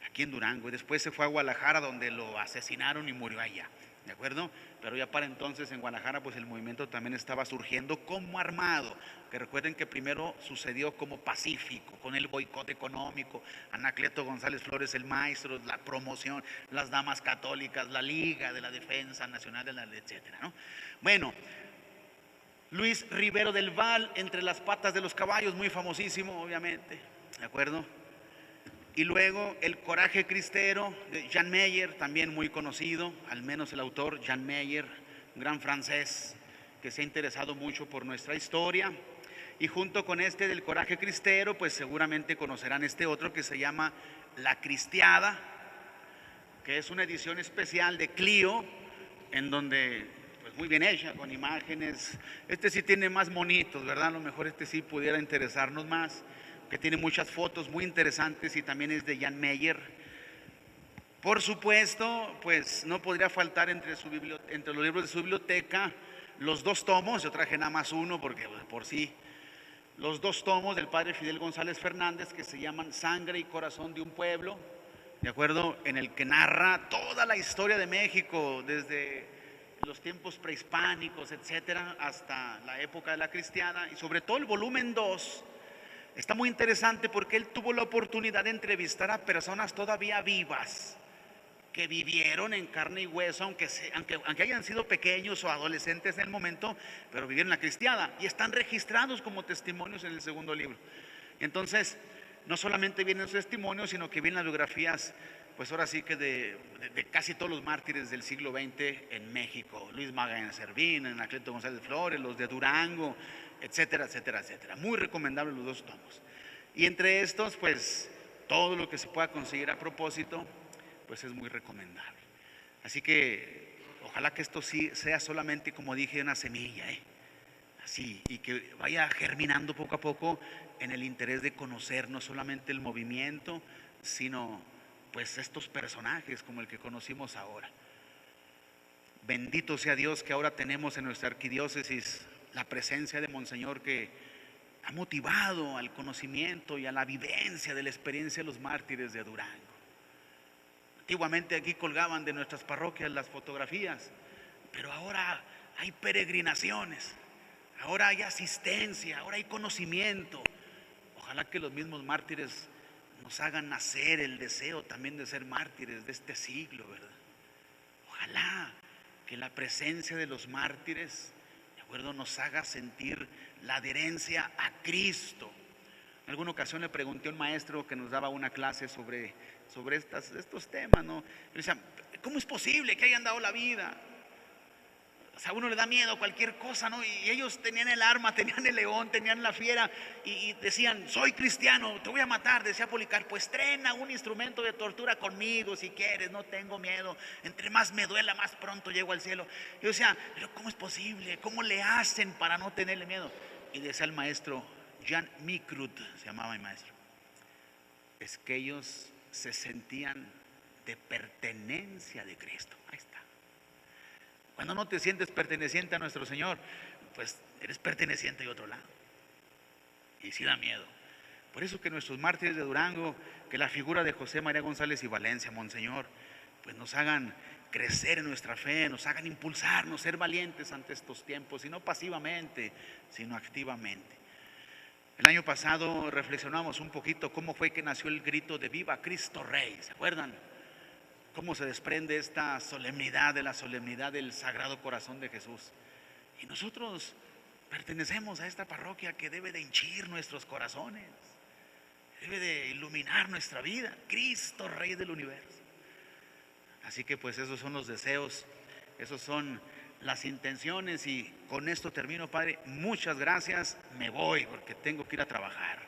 aquí en Durango, y después se fue a Guadalajara donde lo asesinaron y murió allá, ¿de acuerdo? Pero ya para entonces en Guadalajara pues el movimiento también estaba surgiendo como armado, que recuerden que primero sucedió como pacífico, con el boicot económico, Anacleto González Flores el maestro, la promoción, las damas católicas, la Liga de la Defensa Nacional, etcétera, ¿no? Bueno, Luis Rivero del Val, Entre las patas de los caballos, muy famosísimo obviamente, ¿de acuerdo? Y luego El coraje cristero de Jan Meyer, también muy conocido, al menos el autor Jan Meyer, un gran francés que se ha interesado mucho por nuestra historia. Y junto con este del coraje cristero, pues seguramente conocerán este otro que se llama La Cristiada, que es una edición especial de Clio, en donde, pues muy bien hecha, con imágenes. Este sí tiene más monitos, ¿verdad? A lo mejor este sí pudiera interesarnos más, que tiene muchas fotos muy interesantes y también es de Jan Meyer. Por supuesto, pues no podría faltar entre los libros de su biblioteca los 2 tomos, yo traje nada más uno porque por sí, los 2 tomos del padre Fidel González Fernández que se llaman Sangre y Corazón de un Pueblo, ¿de acuerdo? En el que narra toda la historia de México, desde los tiempos prehispánicos, etcétera, hasta la época de la cristiana, y sobre todo el volumen 2. Está muy interesante porque él tuvo la oportunidad de entrevistar a personas todavía vivas que vivieron en carne y hueso, aunque hayan sido pequeños o adolescentes en el momento, pero vivieron la cristiada y están registrados como testimonios en el segundo libro. Entonces, no solamente vienen sus testimonios, sino que vienen las biografías, pues ahora sí que de casi todos los mártires del siglo XX en México: Luis Magallanes Servín, Anacleto González Flores, los de Durango, etcétera, etcétera, etcétera. Muy recomendables los 2 tomos. Y entre estos, pues todo lo que se pueda conseguir a propósito, pues es muy recomendable. Así que ojalá que esto sí sea solamente, como dije, una semilla, así, y que vaya germinando poco a poco en el interés de conocer no solamente el movimiento, sino pues estos personajes como el que conocimos ahora. Bendito sea Dios que ahora tenemos en nuestra arquidiócesis la presencia de Monseñor, que ha motivado al conocimiento y a la vivencia de la experiencia de los mártires de Durango. Antiguamente aquí colgaban de nuestras parroquias las fotografías, pero ahora hay peregrinaciones, ahora hay asistencia, ahora hay conocimiento. Ojalá que los mismos mártires nos hagan nacer el deseo también de ser mártires de este siglo, ¿verdad? Ojalá que la presencia de los mártires, ¿de acuerdo?, nos haga sentir la adherencia a Cristo. En alguna ocasión le pregunté a un maestro que nos daba una clase sobre estos temas, ¿no? Le decía, ¿cómo es posible que hayan dado la vida? O sea, a uno le da miedo cualquier cosa, ¿no? Y ellos tenían el arma, tenían el león, tenían la fiera y decían, soy cristiano, te voy a matar. Decía Policarpo, estrena un instrumento de tortura conmigo si quieres, no tengo miedo. Entre más me duela, más pronto llego al cielo. Yo decía, pero ¿cómo es posible? ¿Cómo le hacen para no tenerle miedo? Y decía el maestro, Jan Mikrut, se llamaba mi maestro, es que ellos se sentían de pertenencia de Cristo. Ahí está. Cuando no te sientes perteneciente a nuestro Señor, pues eres perteneciente de otro lado. Y sí da miedo. Por eso que nuestros mártires de Durango, que la figura de José María González y Valencia, Monseñor, pues nos hagan crecer en nuestra fe, nos hagan impulsarnos, ser valientes ante estos tiempos, y no pasivamente, sino activamente. El año pasado reflexionamos un poquito cómo fue que nació el grito de Viva Cristo Rey, ¿se acuerdan? Cómo se desprende esta solemnidad de la solemnidad del Sagrado Corazón de Jesús. Y nosotros pertenecemos a esta parroquia que debe de henchir nuestros corazones, debe de iluminar nuestra vida. Cristo Rey del universo. Así que pues esos son los deseos, esos son las intenciones, y con esto termino, Padre. Muchas gracias, me voy porque tengo que ir a trabajar.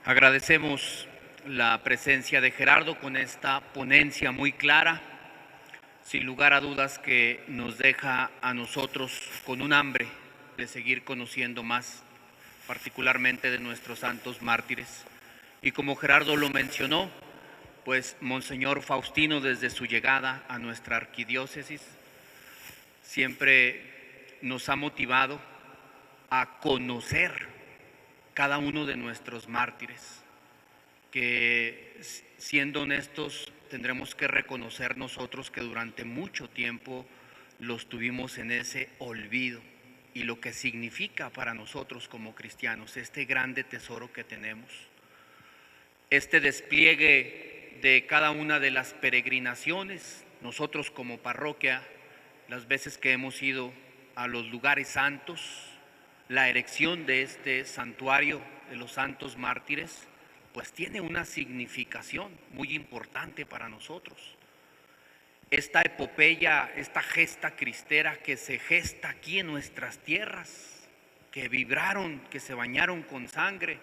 Agradecemos la presencia de Gerardo con esta ponencia muy clara. sin lugar a dudas que nos deja a nosotros con un hambre de seguir conociendo más, particularmente de nuestros santos mártires. Y como Gerardo lo mencionó, pues Monseñor Faustino, desde su llegada a nuestra arquidiócesis, siempre nos ha motivado a conocer cada uno de nuestros mártires, que siendo honestos tendremos que reconocer nosotros que durante mucho tiempo los tuvimos en ese olvido, y lo que significa para nosotros como cristianos este grande tesoro que tenemos, este despliegue de cada una de las peregrinaciones. Nosotros como parroquia, las veces que hemos ido a los lugares santos, la erección de este santuario de los santos mártires, pues tiene una significación muy importante para nosotros. Esta epopeya, esta gesta cristera que se gesta aquí en nuestras tierras, que vibraron, que se bañaron con sangre,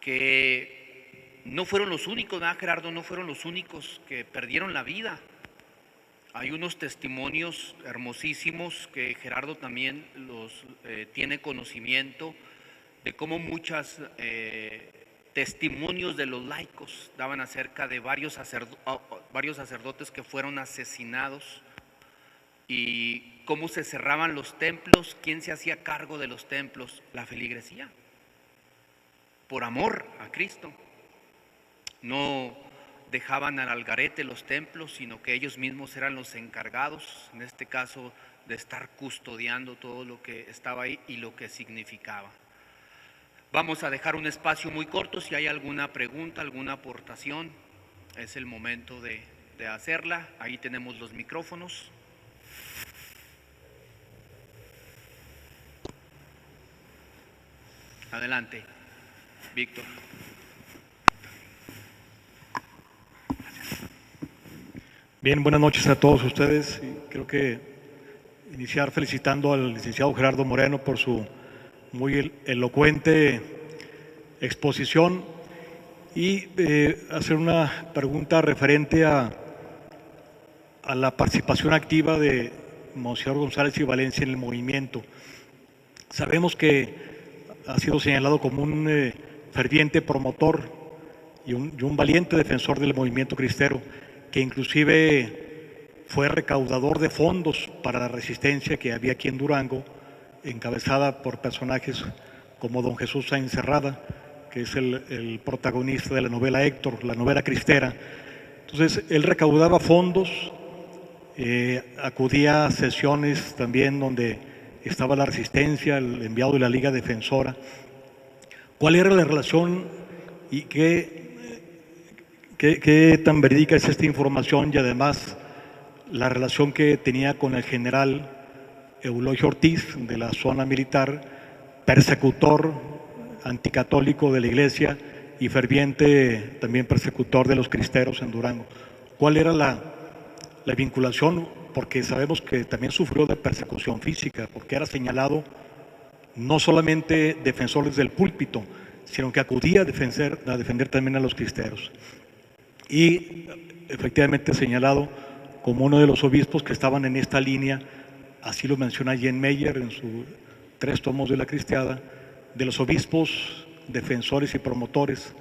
que no fueron los únicos, ¿verdad, Gerardo? No fueron los únicos que perdieron la vida. Hay unos testimonios hermosísimos que Gerardo también los tiene conocimiento de cómo muchos testimonios de los laicos daban acerca de varios sacerdotes que fueron asesinados, y cómo se cerraban los templos. ¿Quién se hacía cargo de los templos? La feligresía, por amor a Cristo. No dejaban al algarete los templos, sino que ellos mismos eran los encargados, en este caso, de estar custodiando todo lo que estaba ahí y lo que significaba. Vamos a dejar un espacio muy corto. Si hay alguna pregunta, alguna aportación, es el momento de hacerla. Ahí tenemos los micrófonos. Adelante, Víctor. Bien, buenas noches a todos ustedes. Creo que iniciar felicitando al licenciado Gerardo Moreno por su muy elocuente exposición y hacer una pregunta referente a la participación activa de Monseñor González y Valencia en el movimiento. Sabemos que ha sido señalado como un ferviente promotor y un valiente defensor del movimiento cristero, que inclusive fue recaudador de fondos para la resistencia que había aquí en Durango, encabezada por personajes como don Jesús Sáenz Cerrada, que es el protagonista de la novela Héctor, la novela cristera. Entonces, él recaudaba fondos, acudía a sesiones también donde estaba la resistencia, el enviado de la Liga Defensora. ¿Cuál era la relación y qué tan verídica es esta información, y además la relación que tenía con el general Eulogio Ortiz de la zona militar, persecutor anticatólico de la iglesia y ferviente también persecutor de los cristeros en Durango? ¿Cuál era la vinculación? Porque sabemos que también sufrió de persecución física, porque era señalado no solamente defensor desde el púlpito, sino que acudía a defender también a los cristeros. Y efectivamente señalado como uno de los obispos que estaban en esta línea, así lo menciona Jen Meyer en sus 3 tomos de la Cristiada, de los obispos defensores y promotores,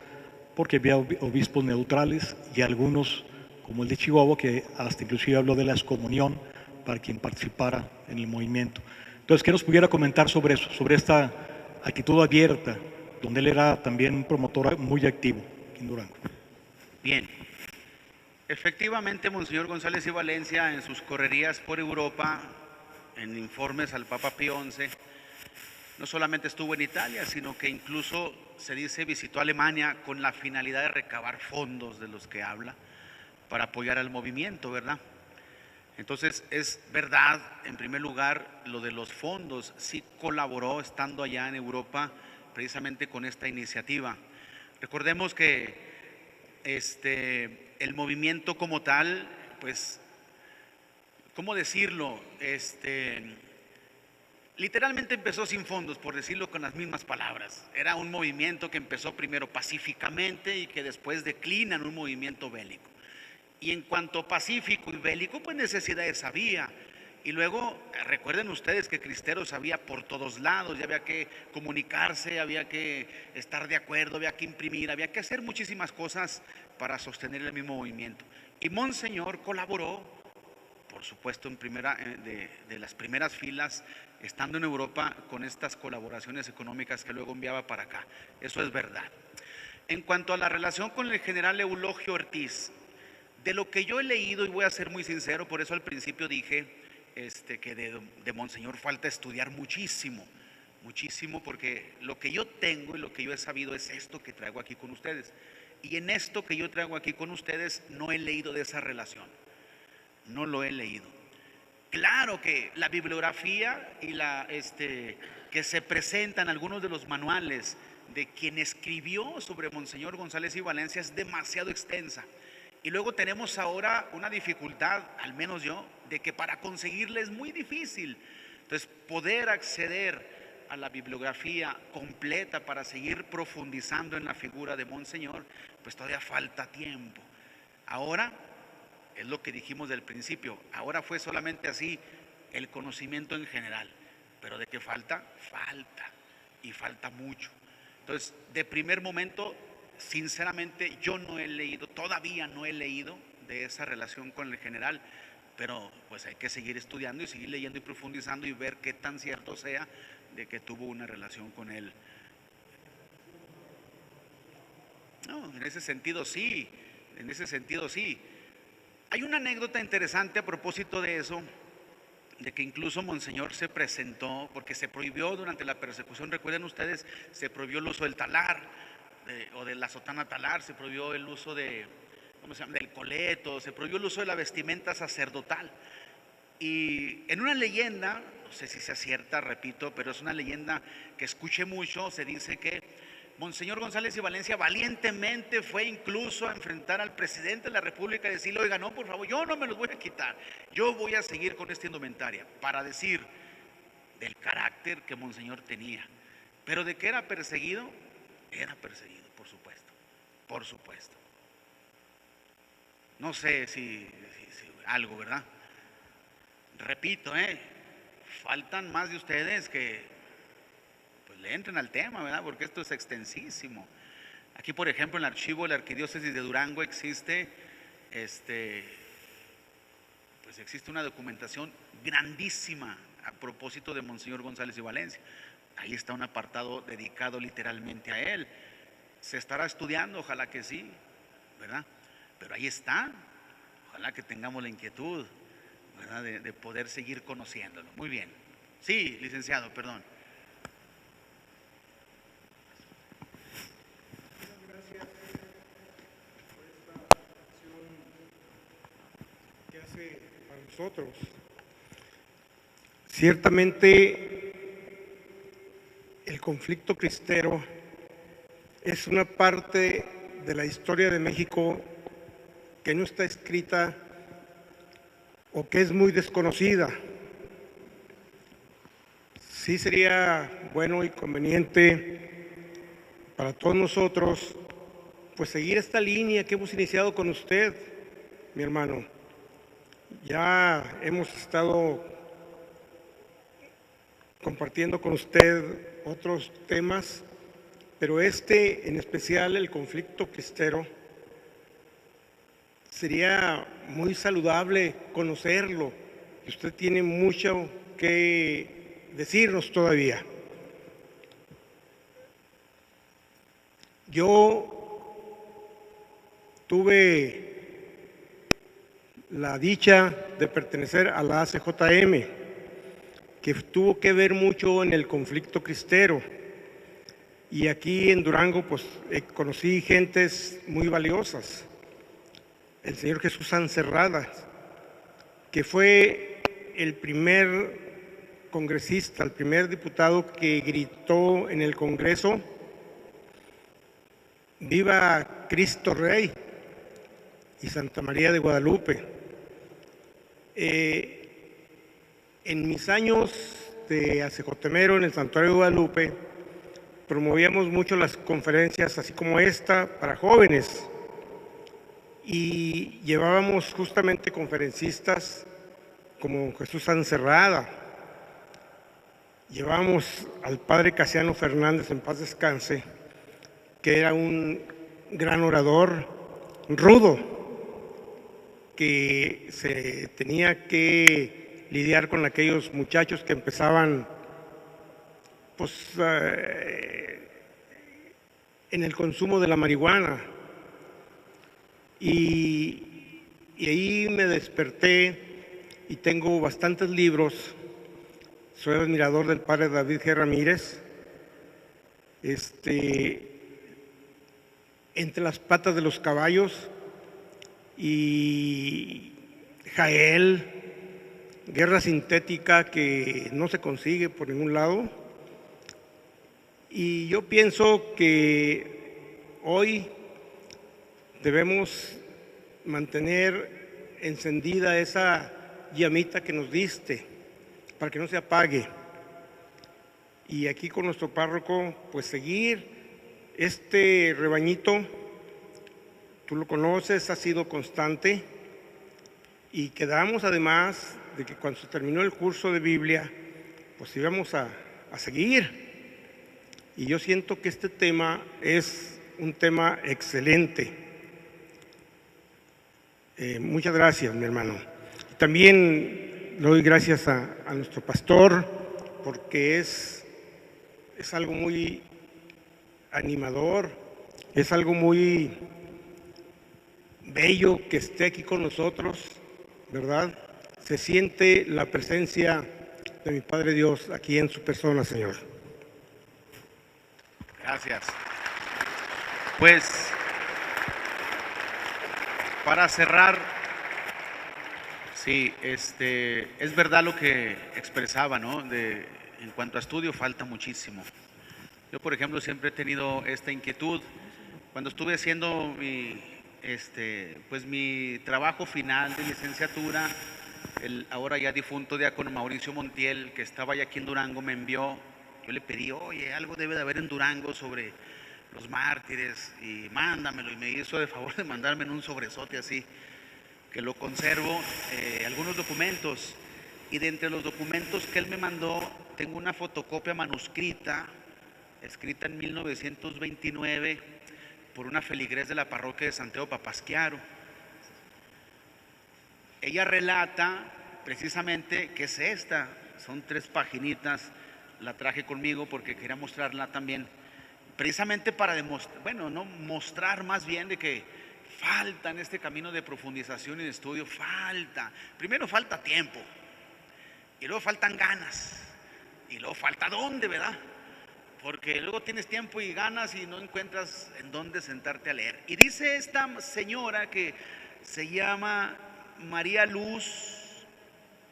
porque había obispos neutrales y algunos, como el de Chihuahua, que hasta inclusive habló de la excomunión para quien participara en el movimiento. Entonces, ¿qué nos pudiera comentar sobre eso, sobre esta actitud abierta, donde él era también un promotor muy activo aquí en Durango? Bien, efectivamente, Monseñor González y Valencia, en sus correrías por Europa, en informes al Papa Pío XI, no solamente estuvo en Italia, sino que incluso se dice visitó Alemania con la finalidad de recabar fondos de los que habla para apoyar al movimiento, ¿verdad? Entonces, es verdad, en primer lugar, lo de los fondos. Sí colaboró estando allá en Europa precisamente con esta iniciativa. Recordemos que el movimiento como tal, pues, ¿cómo decirlo? Literalmente empezó sin fondos, por decirlo con las mismas palabras. Era un movimiento que empezó primero pacíficamente y que después declina en un movimiento bélico. Y en cuanto pacífico y bélico, pues necesidades había. Y luego, recuerden ustedes que cristeros había por todos lados, y había que comunicarse, había que estar de acuerdo, había que imprimir, había que hacer muchísimas cosas para sostener el mismo movimiento. Y Monseñor colaboró, por supuesto, de las primeras filas, estando en Europa, con estas colaboraciones económicas que luego enviaba para acá. Eso es verdad. En cuanto a la relación con el general Eulogio Ortiz, de lo que yo he leído, y voy a ser muy sincero, por eso al principio dije que de Monseñor falta estudiar muchísimo, muchísimo, porque lo que yo tengo y lo que yo he sabido es esto que traigo aquí con ustedes. Y en esto que yo traigo aquí con ustedes no he leído de esa relación, no lo he leído. Claro que la bibliografía y que se presenta en algunos de los manuales de quien escribió sobre Monseñor González y Valencia es demasiado extensa. Y luego tenemos ahora una dificultad, al menos yo, de que para conseguirla es muy difícil. Entonces, poder acceder a la bibliografía completa para seguir profundizando en la figura de Monseñor, pues todavía falta tiempo. Ahora, es lo que dijimos del principio, ahora fue solamente así el conocimiento en general, pero de que falta, falta, y falta mucho. Entonces, de primer momento, sinceramente, yo no he leído, todavía no he leído de esa relación con el general, pero pues hay que seguir estudiando y seguir leyendo y profundizando y ver qué tan cierto sea de que tuvo una relación con él. No, en ese sentido sí, en ese sentido sí. Hay una anécdota interesante a propósito de eso, de que incluso Monseñor se presentó, porque se prohibió durante la persecución, recuerden ustedes, se prohibió el uso del talar, o de la sotana talar, se prohibió el uso del coleto, se prohibió el uso de la vestimenta sacerdotal. Y en una leyenda, no sé si sea cierta, repito, pero es una leyenda que escuché mucho, se dice que Monseñor González y Valencia valientemente fue incluso a enfrentar al presidente de la República y decirle: oiga, no, por favor, yo no me los voy a quitar, yo voy a seguir con esta indumentaria, para decir del carácter que Monseñor tenía. Pero de que era perseguido, por supuesto, por supuesto. No sé si algo, ¿verdad? Repito, faltan más de ustedes que pues le entren al tema, ¿verdad? Porque esto es extensísimo. Aquí, por ejemplo, en el archivo de la Arquidiócesis de Durango existe pues existe una documentación grandísima a propósito de Monseñor González y Valencia. Ahí está un apartado dedicado literalmente a él. Se estará estudiando, ojalá que sí, ¿verdad? Pero ahí está. Ojalá que tengamos la inquietud, ¿verdad?, de poder seguir conociéndolo. Muy bien. Sí, licenciado, perdón. Gracias por esta acción que hace para nosotros. Ciertamente, el conflicto cristero es una parte de la historia de México que no está escrita o que es muy desconocida. Sí sería bueno y conveniente para todos nosotros pues seguir esta línea que hemos iniciado con usted, mi hermano. Ya hemos estado compartiendo con usted otros temas, pero en especial, el conflicto cristero, sería muy saludable conocerlo. Usted tiene mucho que decirnos todavía. Yo tuve la dicha de pertenecer a la ACJM, que tuvo que ver mucho en el conflicto cristero. Y aquí en Durango, pues conocí gentes muy valiosas. El señor Jesús Sancerrada, que fue el primer congresista, el primer diputado que gritó en el Congreso: ¡Viva Cristo Rey y Santa María de Guadalupe! En mis años de acejotmero en el Santuario de Guadalupe, promovíamos mucho las conferencias así como esta para jóvenes. y llevábamos justamente conferencistas como Jesús Ancerrada, llevábamos al padre Casiano Fernández, en paz descanse, que era un gran orador, rudo, que se tenía que lidiar con aquellos muchachos que empezaban pues en el consumo de la marihuana. Y ahí me desperté y tengo bastantes libros. Soy admirador del padre David G. Ramírez. Entre las patas de los caballos y Jael, Guerra Sintética, que no se consigue por ningún lado. Y yo pienso que hoy debemos mantener encendida esa llamita que nos diste para que no se apague. Y aquí con nuestro párroco, pues seguir este rebañito. Tú lo conoces, ha sido constante, y quedamos además de que cuando se terminó el curso de Biblia, pues íbamos a seguir. Y yo siento que este tema es un tema excelente. Muchas gracias, mi hermano. También le doy gracias a nuestro pastor, porque es algo muy animador, es algo muy bello que esté aquí con nosotros, ¿verdad? Se siente la presencia de mi Padre Dios aquí en su persona, Señor. Gracias. Pues, para cerrar, sí, es verdad lo que expresaba, ¿no? En cuanto a estudio, falta muchísimo. Yo, por ejemplo, siempre he tenido esta inquietud. Cuando estuve haciendo pues mi trabajo final de licenciatura, el ahora ya difunto diácono Mauricio Montiel, que estaba ya aquí en Durango, me envió. Yo le pedí, oye, algo debe de haber en Durango sobre los mártires, y mándamelo. Y me hizo de favor de mandarme en un sobresote así, que lo conservo, algunos documentos. Y de entre los documentos que él me mandó, tengo una fotocopia manuscrita, escrita en 1929 por una feligrés de la parroquia de Santiago Papasquiaro. Ella relata precisamente qué es esta. Son 3 paginitas, la traje conmigo porque quería mostrarla también, precisamente para demostrar, bueno, no mostrar más bien de que falta en este camino de profundización y de estudio, primero falta tiempo, y luego faltan ganas, y luego falta dónde, ¿verdad? Porque luego tienes tiempo y ganas y no encuentras en dónde sentarte a leer. Y dice esta señora, que se llama María Luz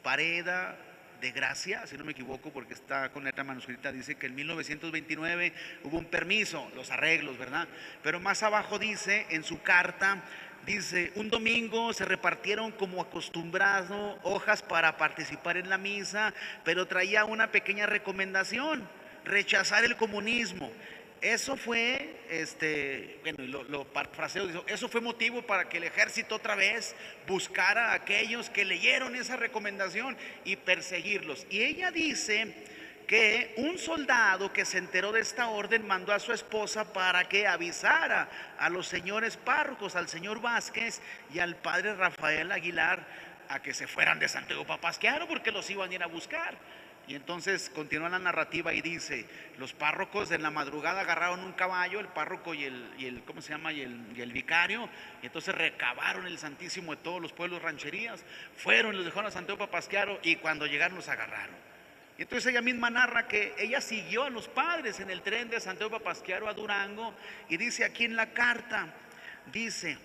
Pareda de Gracia, si no me equivoco, porque está con letra manuscrita, dice que en 1929 hubo un permiso, los arreglos, ¿verdad? Pero más abajo dice, en su carta, dice: un domingo se repartieron como acostumbrado hojas para participar en la misa, pero traía una pequeña recomendación: rechazar el comunismo. Eso fue, bueno, lo parafraseo, dice, eso fue motivo para que el ejército otra vez buscara a aquellos que leyeron esa recomendación y perseguirlos. Y ella dice que un soldado que se enteró de esta orden mandó a su esposa para que avisara a los señores párrocos, al señor Vázquez y al padre Rafael Aguilar, a que se fueran de Santiago Papasquiaro, porque los iban a ir a buscar. Y entonces continúa la narrativa y dice: los párrocos en la madrugada agarraron un caballo, el párroco y el ¿cómo se llama? Y el vicario, y entonces recabaron el Santísimo de todos los pueblos, rancherías, fueron y los dejaron a Santiago Papasquiaro, y cuando llegaron los agarraron. Y entonces ella misma narra que ella siguió a los padres en el tren de Santiago Papasquiaro a Durango, y dice aquí en la carta, dice: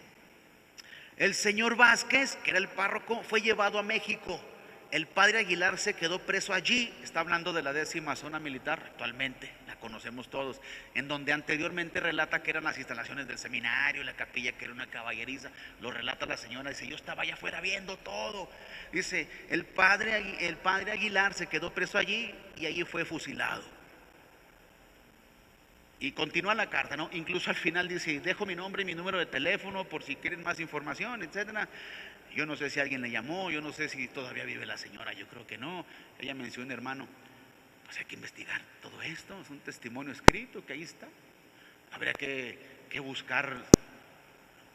el señor Vázquez, que era el párroco, fue llevado a México. El padre Aguilar se quedó preso allí. Está hablando de la 10ª zona militar, actualmente la conocemos todos, en donde anteriormente relata que eran las instalaciones del seminario, la capilla que era una caballeriza. Lo relata la señora, dice: yo estaba allá afuera viendo todo. Dice: el padre Aguilar se quedó preso allí y allí fue fusilado. Y continúa la carta, ¿no? Incluso al final dice, dejo mi nombre y mi número de teléfono por si quieren más información, etcétera. Yo no sé si alguien le llamó, yo no sé si todavía vive la señora, yo creo que no. Ella mencionó, hermano, pues hay que investigar todo esto, es un testimonio escrito que ahí está. Habría que buscar,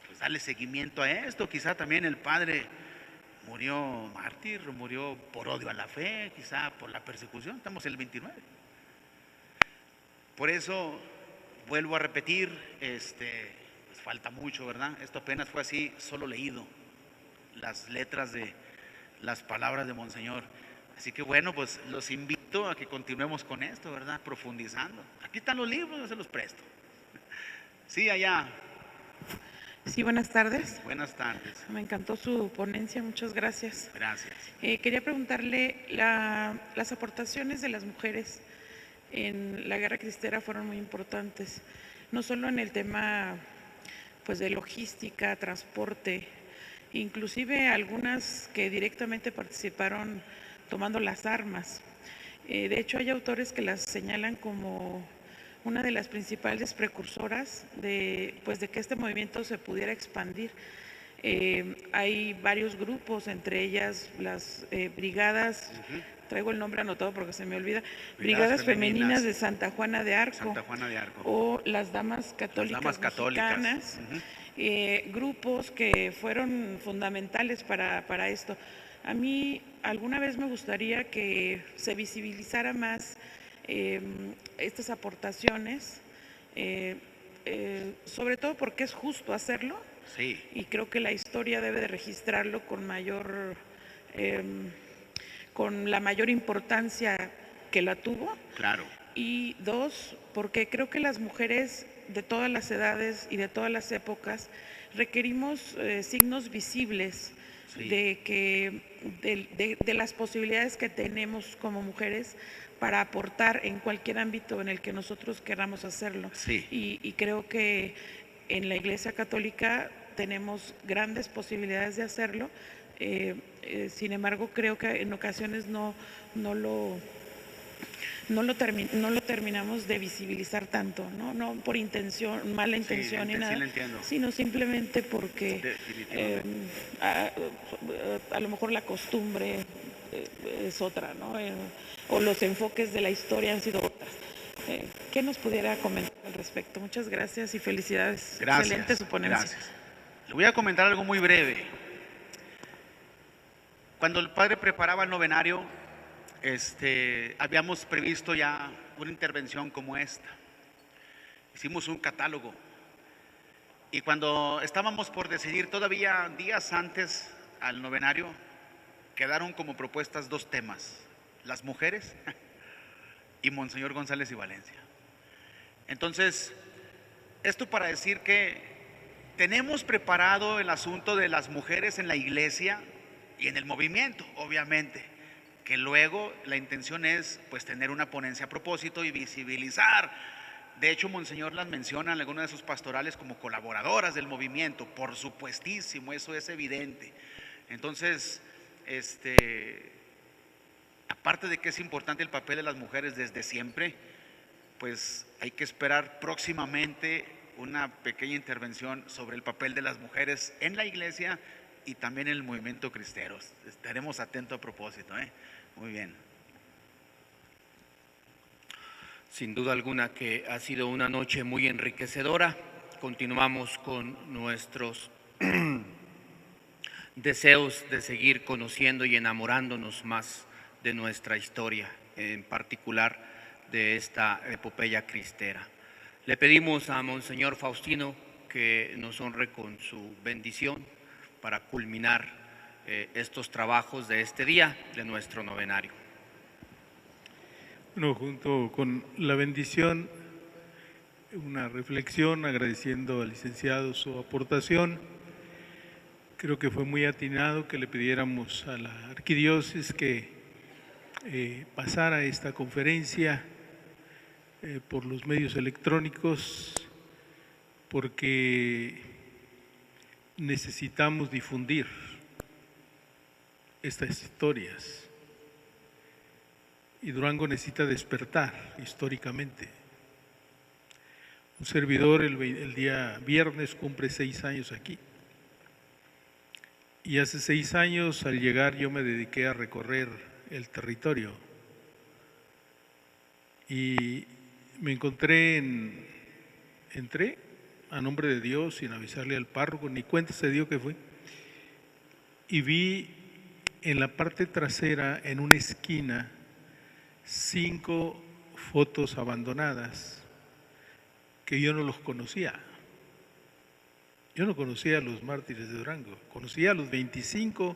pues darle seguimiento a esto. Quizá también el padre murió mártir, murió por odio a la fe, quizá por la persecución. Estamos en el 29. Por eso vuelvo a repetir, pues falta mucho, ¿verdad? Esto apenas fue así, solo leído las letras de las palabras de Monseñor. Así que bueno, pues los invito a que continuemos con esto, ¿verdad? Profundizando. Aquí están los libros, yo se los presto. Sí, allá. Sí, buenas tardes. Buenas tardes. Me encantó su ponencia, muchas gracias. Gracias. Quería preguntarle, las aportaciones de las mujeres en la guerra cristera fueron muy importantes, no solo en el tema pues de logística, transporte, inclusive algunas que directamente participaron tomando las armas. De hecho, hay autores que las señalan como una de las principales precursoras de que este movimiento se pudiera expandir. Hay varios grupos, entre ellas las brigadas, traigo el nombre anotado porque se me olvida, brigadas femeninas de Santa Juana de Arco, o las damas católicas mexicanas, grupos que fueron fundamentales para esto. A mí alguna vez me gustaría que se visibilizara más estas aportaciones, sobre todo porque es justo hacerlo. Sí. Y creo que la historia debe de registrarlo con la mayor importancia que la tuvo. Claro. Y dos, porque creo que las mujeres de todas las edades y de todas las épocas requerimos signos visibles, sí, de las posibilidades que tenemos como mujeres para aportar en cualquier ámbito en el que nosotros queramos hacerlo. Sí. Y creo que en la Iglesia Católica tenemos grandes posibilidades de hacerlo. Sin embargo, creo que en ocasiones no lo terminamos de visibilizar tanto, no por intención, mala intención ni nada, sino simplemente porque a lo mejor la costumbre es otra, ¿no? O los enfoques de la historia han sido otras. ¿Qué nos pudiera comentar al respecto? Muchas gracias y felicidades. Gracias. Excelente su ponencia. Gracias. Le voy a comentar algo muy breve. Cuando el padre preparaba el novenario, habíamos previsto ya una intervención como esta. Hicimos un catálogo. Y cuando estábamos por decidir, todavía días antes al novenario, quedaron como propuestas dos temas: las mujeres y Monseñor González y Valencia. Entonces, esto para decir que tenemos preparado el asunto de las mujeres en la iglesia y en el movimiento, obviamente, que luego la intención es pues tener una ponencia a propósito y visibilizar. De hecho, Monseñor las menciona en algunas de sus pastorales como colaboradoras del movimiento, por supuestísimo, eso es evidente. Entonces, aparte de que es importante el papel de las mujeres desde siempre, pues hay que esperar próximamente una pequeña intervención sobre el papel de las mujeres en la iglesia y también en el movimiento cristero. Estaremos atentos a propósito, ¿eh? Muy bien. Sin duda alguna que ha sido una noche muy enriquecedora. Continuamos con nuestros deseos de seguir conociendo y enamorándonos más de nuestra historia, en particular de esta epopeya cristera. Le pedimos a Monseñor Faustino que nos honre con su bendición para culminar estos trabajos de este día de nuestro novenario. Bueno, junto con la bendición, una reflexión agradeciendo al licenciado su aportación. Creo que fue muy atinado que le pidiéramos a la arquidiócesis que pasara esta conferencia por los medios electrónicos, porque necesitamos difundir estas historias y Durango necesita despertar históricamente. Un servidor el día viernes cumple 6 años aquí. Y hace 6 años al llegar yo me dediqué a recorrer el territorio. Y me entré a nombre de Dios sin avisarle al párroco, ni cuenta se dio que fui. Y vi en la parte trasera, en una esquina, 5 fotos abandonadas que yo no los conocía. Yo no conocía a los mártires de Durango, conocía a los 25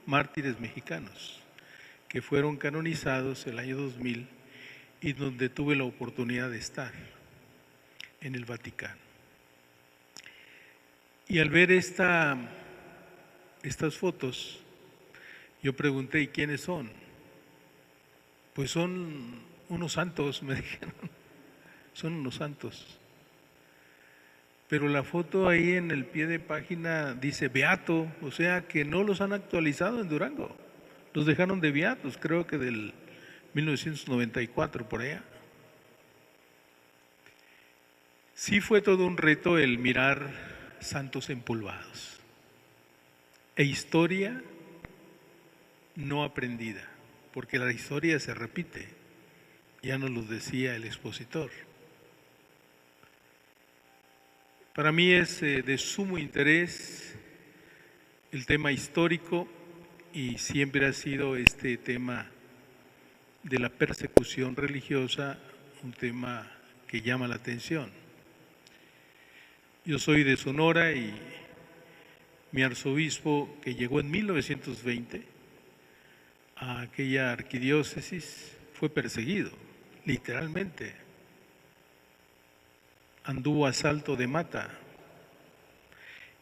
mártires mexicanos que fueron canonizados el año 2000 y donde tuve la oportunidad de estar en el Vaticano. Y al ver estas fotos, yo pregunté, ¿y quiénes son? Pues son unos santos, me dijeron, son unos santos. Pero la foto ahí en el pie de página dice beato, o sea que no los han actualizado en Durango. Los dejaron de beatos, creo que del 1994 por allá. Sí fue todo un reto el mirar santos empolvados e historia no aprendida, porque la historia se repite, ya nos lo decía el expositor. Para mí es de sumo interés el tema histórico y siempre ha sido este tema de la persecución religiosa un tema que llama la atención. Yo soy de Sonora y mi arzobispo, que llegó en 1920 a aquella arquidiócesis, fue perseguido, literalmente. Anduvo a salto de mata.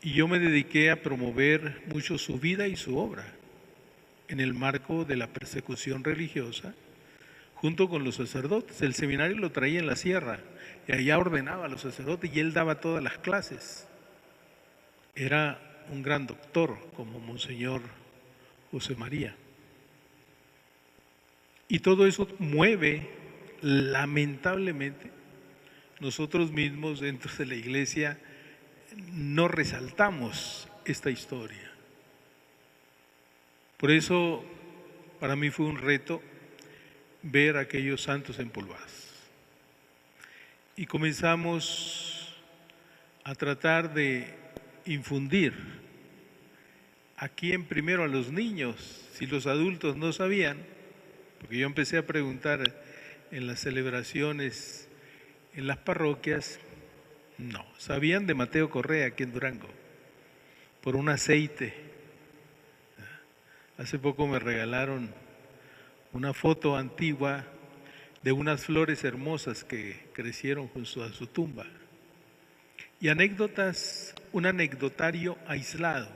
Y yo me dediqué a promover mucho su vida y su obra en el marco de la persecución religiosa, junto con los sacerdotes. El seminario lo traía en la sierra y allá ordenaba a los sacerdotes y él daba todas las clases. Era un gran doctor como Monseñor José María. Y todo eso mueve, lamentablemente, nosotros mismos dentro de la iglesia no resaltamos esta historia. Por eso para mí fue un reto ver a aquellos santos empolvados. Y comenzamos a tratar de infundir aquí primero a los niños, si los adultos no sabían, porque yo empecé a preguntar en las celebraciones en las parroquias, no, sabían de Mateo Correa aquí en Durango, por un aceite. Hace poco me regalaron una foto antigua de unas flores hermosas que crecieron junto a su tumba. Y anécdotas, un anecdotario aislado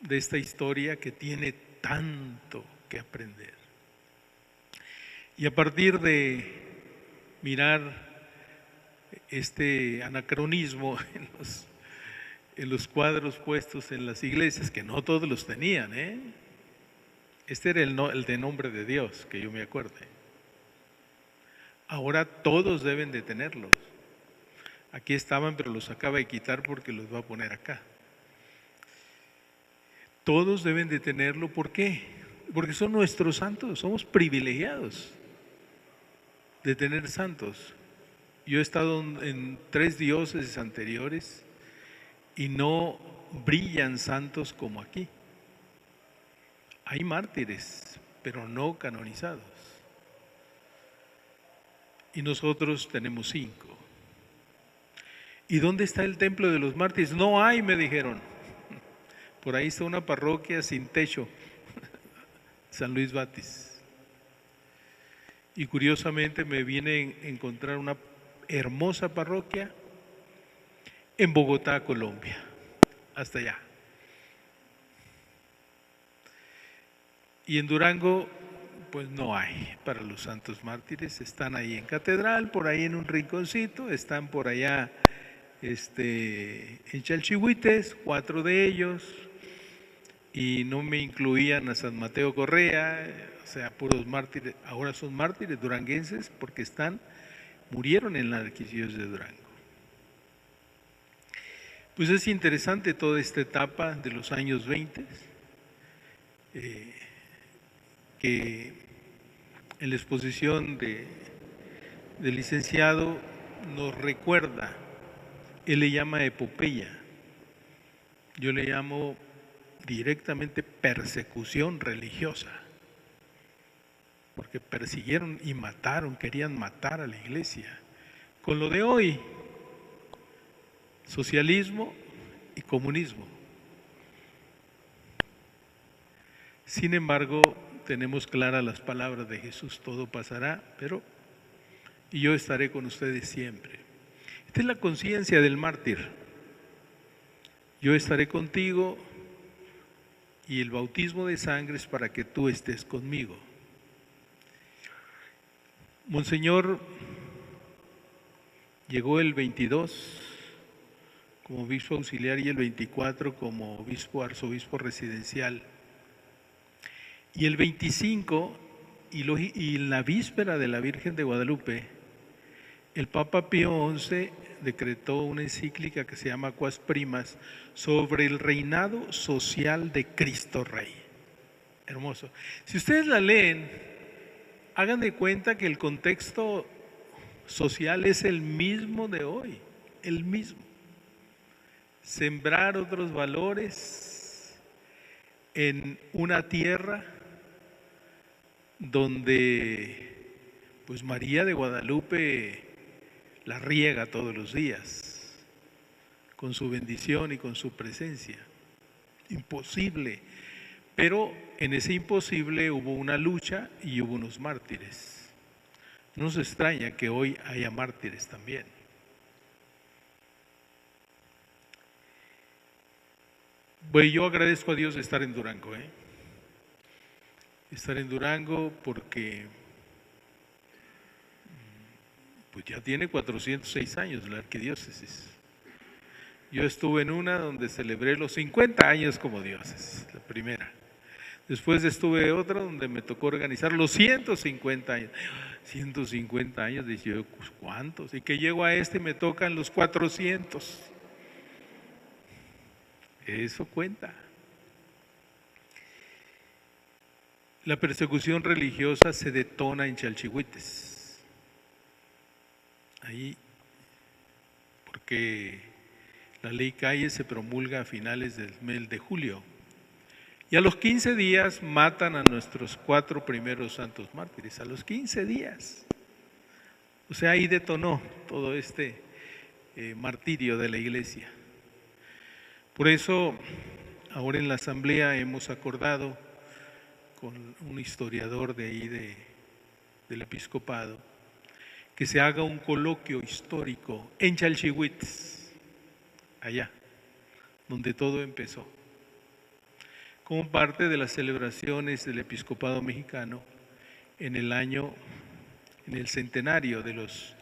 de esta historia que tiene tanto que aprender. Y a partir de mirar este anacronismo en los cuadros puestos en las iglesias, que no todos los tenían, Este era el de nombre de Dios, que yo me acuerde. Ahora todos deben de tenerlos. Aquí estaban, pero los acaba de quitar porque los va a poner acá. Todos deben de tenerlo, ¿por qué? Porque son nuestros santos, somos privilegiados de tener santos. Yo he estado en 3 diócesis anteriores y no brillan santos como aquí. Hay mártires, pero no canonizados. Y nosotros tenemos 5. ¿Y dónde está el templo de los mártires? No hay, me dijeron. Por ahí está una parroquia sin techo, San Luis Batis. Y curiosamente me viene a encontrar una hermosa parroquia en Bogotá, Colombia, hasta allá. Y en Durango, pues no hay para los santos mártires. Están ahí en Catedral, por ahí en un rinconcito, están por allá en Chalchihuites, 4 de ellos, y no me incluían a San Mateo Correa, o sea, puros mártires. Ahora son mártires duranguenses porque están murieron en la Arquidiócesis de Durango. Pues es interesante toda esta etapa de los años 20, que en la exposición del licenciado nos recuerda, él le llama epopeya, yo le llamo directamente persecución religiosa, porque persiguieron y mataron, querían matar a la iglesia. Con lo de hoy, socialismo y comunismo. Sin embargo, tenemos claras las palabras de Jesús: todo pasará, pero y yo estaré con ustedes siempre. Esta es la conciencia del mártir. Yo estaré contigo, y el bautismo de sangre es para que tú estés conmigo. Monseñor llegó el 22 como obispo auxiliar y el 24 como obispo, arzobispo residencial. Y el 25 y la víspera de la Virgen de Guadalupe, el Papa Pío XI decretó una encíclica que se llama Quas Primas sobre el reinado social de Cristo Rey. Hermoso. Si ustedes la leen, hagan de cuenta que el contexto social es el mismo de hoy, el mismo. Sembrar otros valores en una tierra donde pues María de Guadalupe la riega todos los días con su bendición y con su presencia. Imposible. Pero en ese imposible hubo una lucha y hubo unos mártires. No nos extraña que hoy haya mártires también. Bueno, yo agradezco a Dios de estar en Durango, estar en Durango porque pues ya tiene 406 años la arquidiócesis. Yo estuve en una donde celebré los 50 años como diócesis, la primera. Después estuve en otra donde me tocó organizar los 150 años. 150 años, dije yo, pues, ¿cuántos? Y que llego a y me tocan los 400. Eso cuenta. La persecución religiosa se detona en Chalchihuites. Ahí, porque la ley Calle se promulga a finales del mes de julio. Y a los 15 días matan a nuestros 4 primeros santos mártires. A los 15 días. O sea, ahí detonó todo este martirio de la iglesia. Por eso, ahora en la asamblea hemos acordado con un historiador de ahí del episcopado que se haga un coloquio histórico en Chalchihuites, allá, donde todo empezó, como parte de las celebraciones del episcopado mexicano en el centenario de los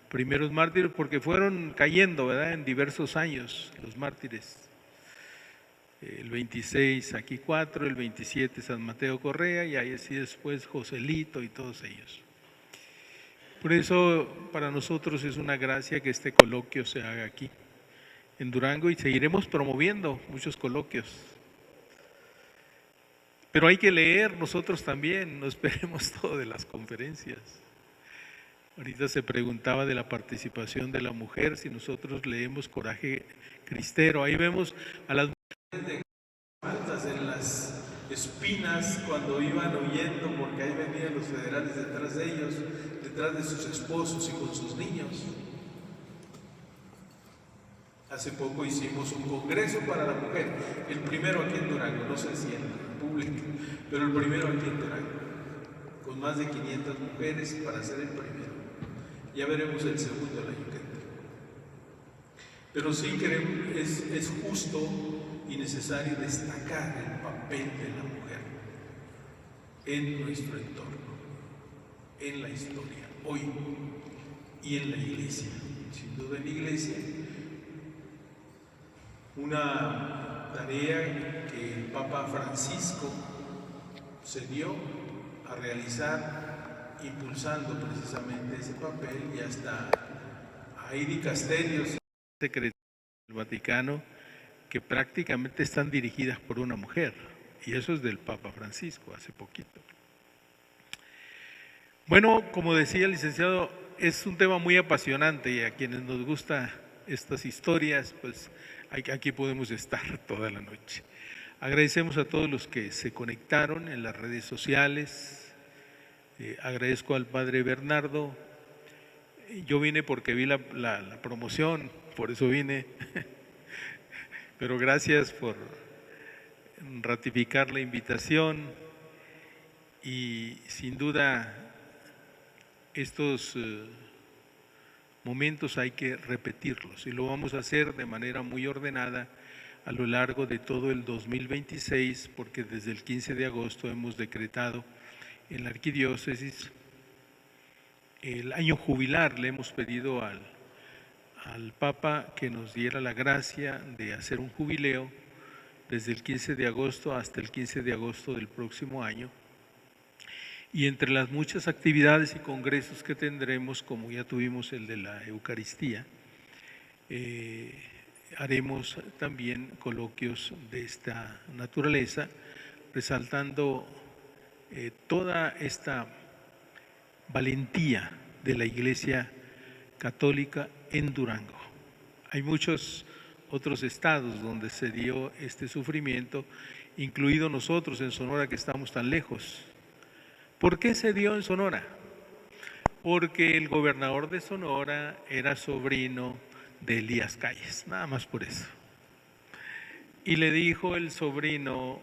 primeros mártires, porque fueron cayendo, ¿verdad?, en diversos años los mártires. El 26 aquí 4, el 27 San Mateo Correa y ahí así después Joselito y todos ellos. Por eso para nosotros es una gracia que este coloquio se haga aquí en Durango y seguiremos promoviendo muchos coloquios. Pero hay que leer nosotros también, no esperemos todo de las conferencias. Ahorita se preguntaba de la participación de la mujer, si nosotros leemos Coraje Cristero, ahí vemos a las mujeres altas en las espinas cuando iban huyendo porque ahí venían los federales detrás de ellos, detrás de sus esposos y con sus niños. Hace poco hicimos un congreso para la mujer, el primero aquí en Durango, no sé si en el público, pero el primero aquí en Durango, con más de 500 mujeres para ser el primero. Ya veremos el segundo el año que entra. Pero sí queremos, es justo y necesario destacar el papel de la mujer en nuestro entorno, en la historia, hoy y en la iglesia. Sin duda en la iglesia, una tarea que el Papa Francisco se dio a realizar impulsando precisamente ese papel, y hasta hay dicasterios, secretarios del Vaticano, que prácticamente están dirigidas por una mujer, y eso es del Papa Francisco, hace poquito. Bueno, como decía el licenciado, es un tema muy apasionante, y a quienes nos gustan estas historias, pues aquí podemos estar toda la noche. Agradecemos a todos los que se conectaron en las redes sociales. Agradezco al padre Bernardo. Yo vine porque vi la promoción, por eso vine. Pero gracias por ratificar la invitación, y sin duda estos momentos hay que repetirlos, y lo vamos a hacer de manera muy ordenada a lo largo de todo el 2026, porque desde el 15 de agosto hemos decretado en la arquidiócesis el año jubilar. Le hemos pedido al Papa que nos diera la gracia de hacer un jubileo desde el 15 de agosto hasta el 15 de agosto del próximo año. Y entre las muchas actividades y congresos que tendremos, como ya tuvimos el de la Eucaristía, haremos también coloquios de esta naturaleza, resaltando toda esta valentía de la Iglesia Católica en Durango. Hay muchos otros estados donde se dio este sufrimiento, incluido nosotros en Sonora, que estamos tan lejos. ¿Por qué se dio en Sonora? Porque el gobernador de Sonora era sobrino de Elías Calles, nada más por eso. Y le dijo el sobrino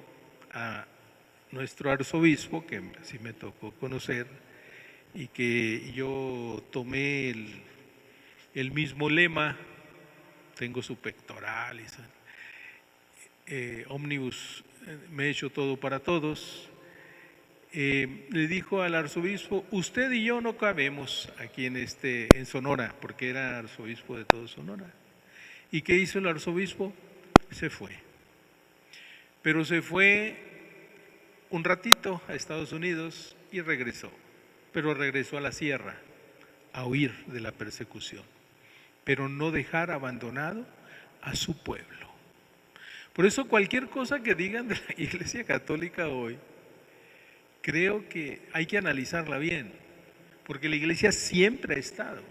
a nuestro arzobispo, que sí me tocó conocer, y que yo tomé el mismo lema, tengo su pectoral, ómnibus, me he hecho todo para todos. Le dijo al arzobispo: usted y yo no cabemos aquí en Sonora, porque era arzobispo de todo Sonora. ¿Y qué hizo el arzobispo? Se fue. Pero se fue un ratito a Estados Unidos y regresó. Pero regresó a la sierra a huir de la persecución, pero no dejar abandonado a su pueblo. Por eso cualquier cosa que digan de la Iglesia Católica hoy, creo que hay que analizarla bien, porque la Iglesia siempre ha estado,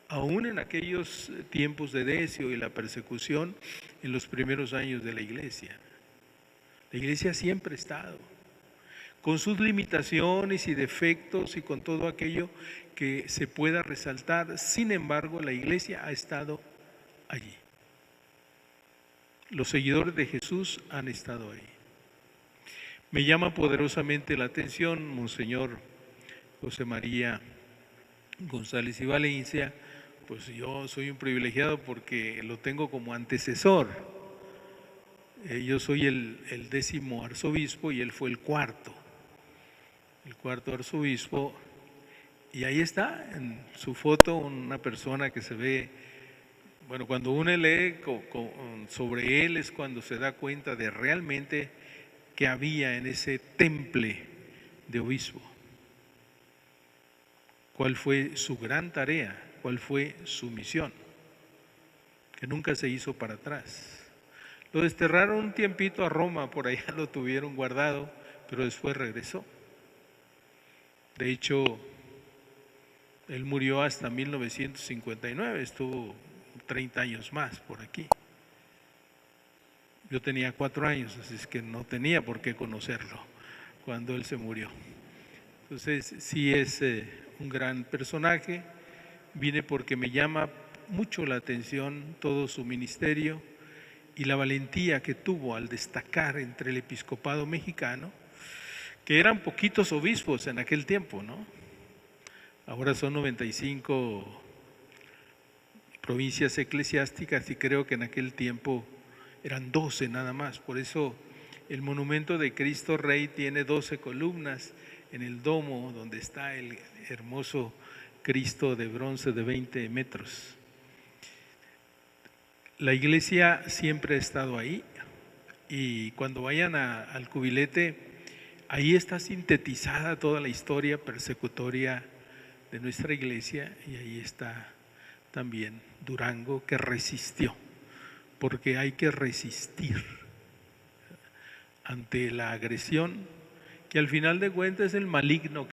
aún en aquellos tiempos de Decio y la persecución en los primeros años de la Iglesia. La Iglesia siempre ha estado, con sus limitaciones y defectos y con todo aquello que se pueda resaltar. Sin embargo, la Iglesia ha estado allí. Los seguidores de Jesús han estado ahí. Me llama poderosamente la atención Monseñor José María González y Valencia. Pues yo soy un privilegiado porque lo tengo como antecesor. Yo soy el 10º arzobispo y él fue el cuarto arzobispo. Y ahí está en su foto una persona que se ve, bueno, cuando uno lee sobre él es cuando se da cuenta de realmente que había en ese temple de obispo. ¿Cuál fue su gran tarea? ¿Cuál fue su misión? Que nunca se hizo para atrás. Lo desterraron un tiempito a Roma, por allá lo tuvieron guardado, pero después regresó. De hecho, él murió hasta 1959, estuvo 30 años más por aquí. Yo tenía 4 años, así es que no tenía por qué conocerlo cuando él se murió. Entonces, sí es un gran personaje. Vine porque me llama mucho la atención todo su ministerio y la valentía que tuvo al destacar entre el episcopado mexicano, que eran poquitos obispos en aquel tiempo, ¿no? Ahora son 95 provincias eclesiásticas y creo que en aquel tiempo eran 12 nada más. Por eso el monumento de Cristo Rey tiene 12 columnas en el domo donde está el hermoso Cristo de bronce de 20 metros. La iglesia siempre ha estado ahí y cuando vayan al cubilete ahí está sintetizada toda la historia persecutoria de nuestra iglesia, y ahí está también Durango, que resistió, porque hay que resistir ante la agresión, que al final de cuentas es el maligno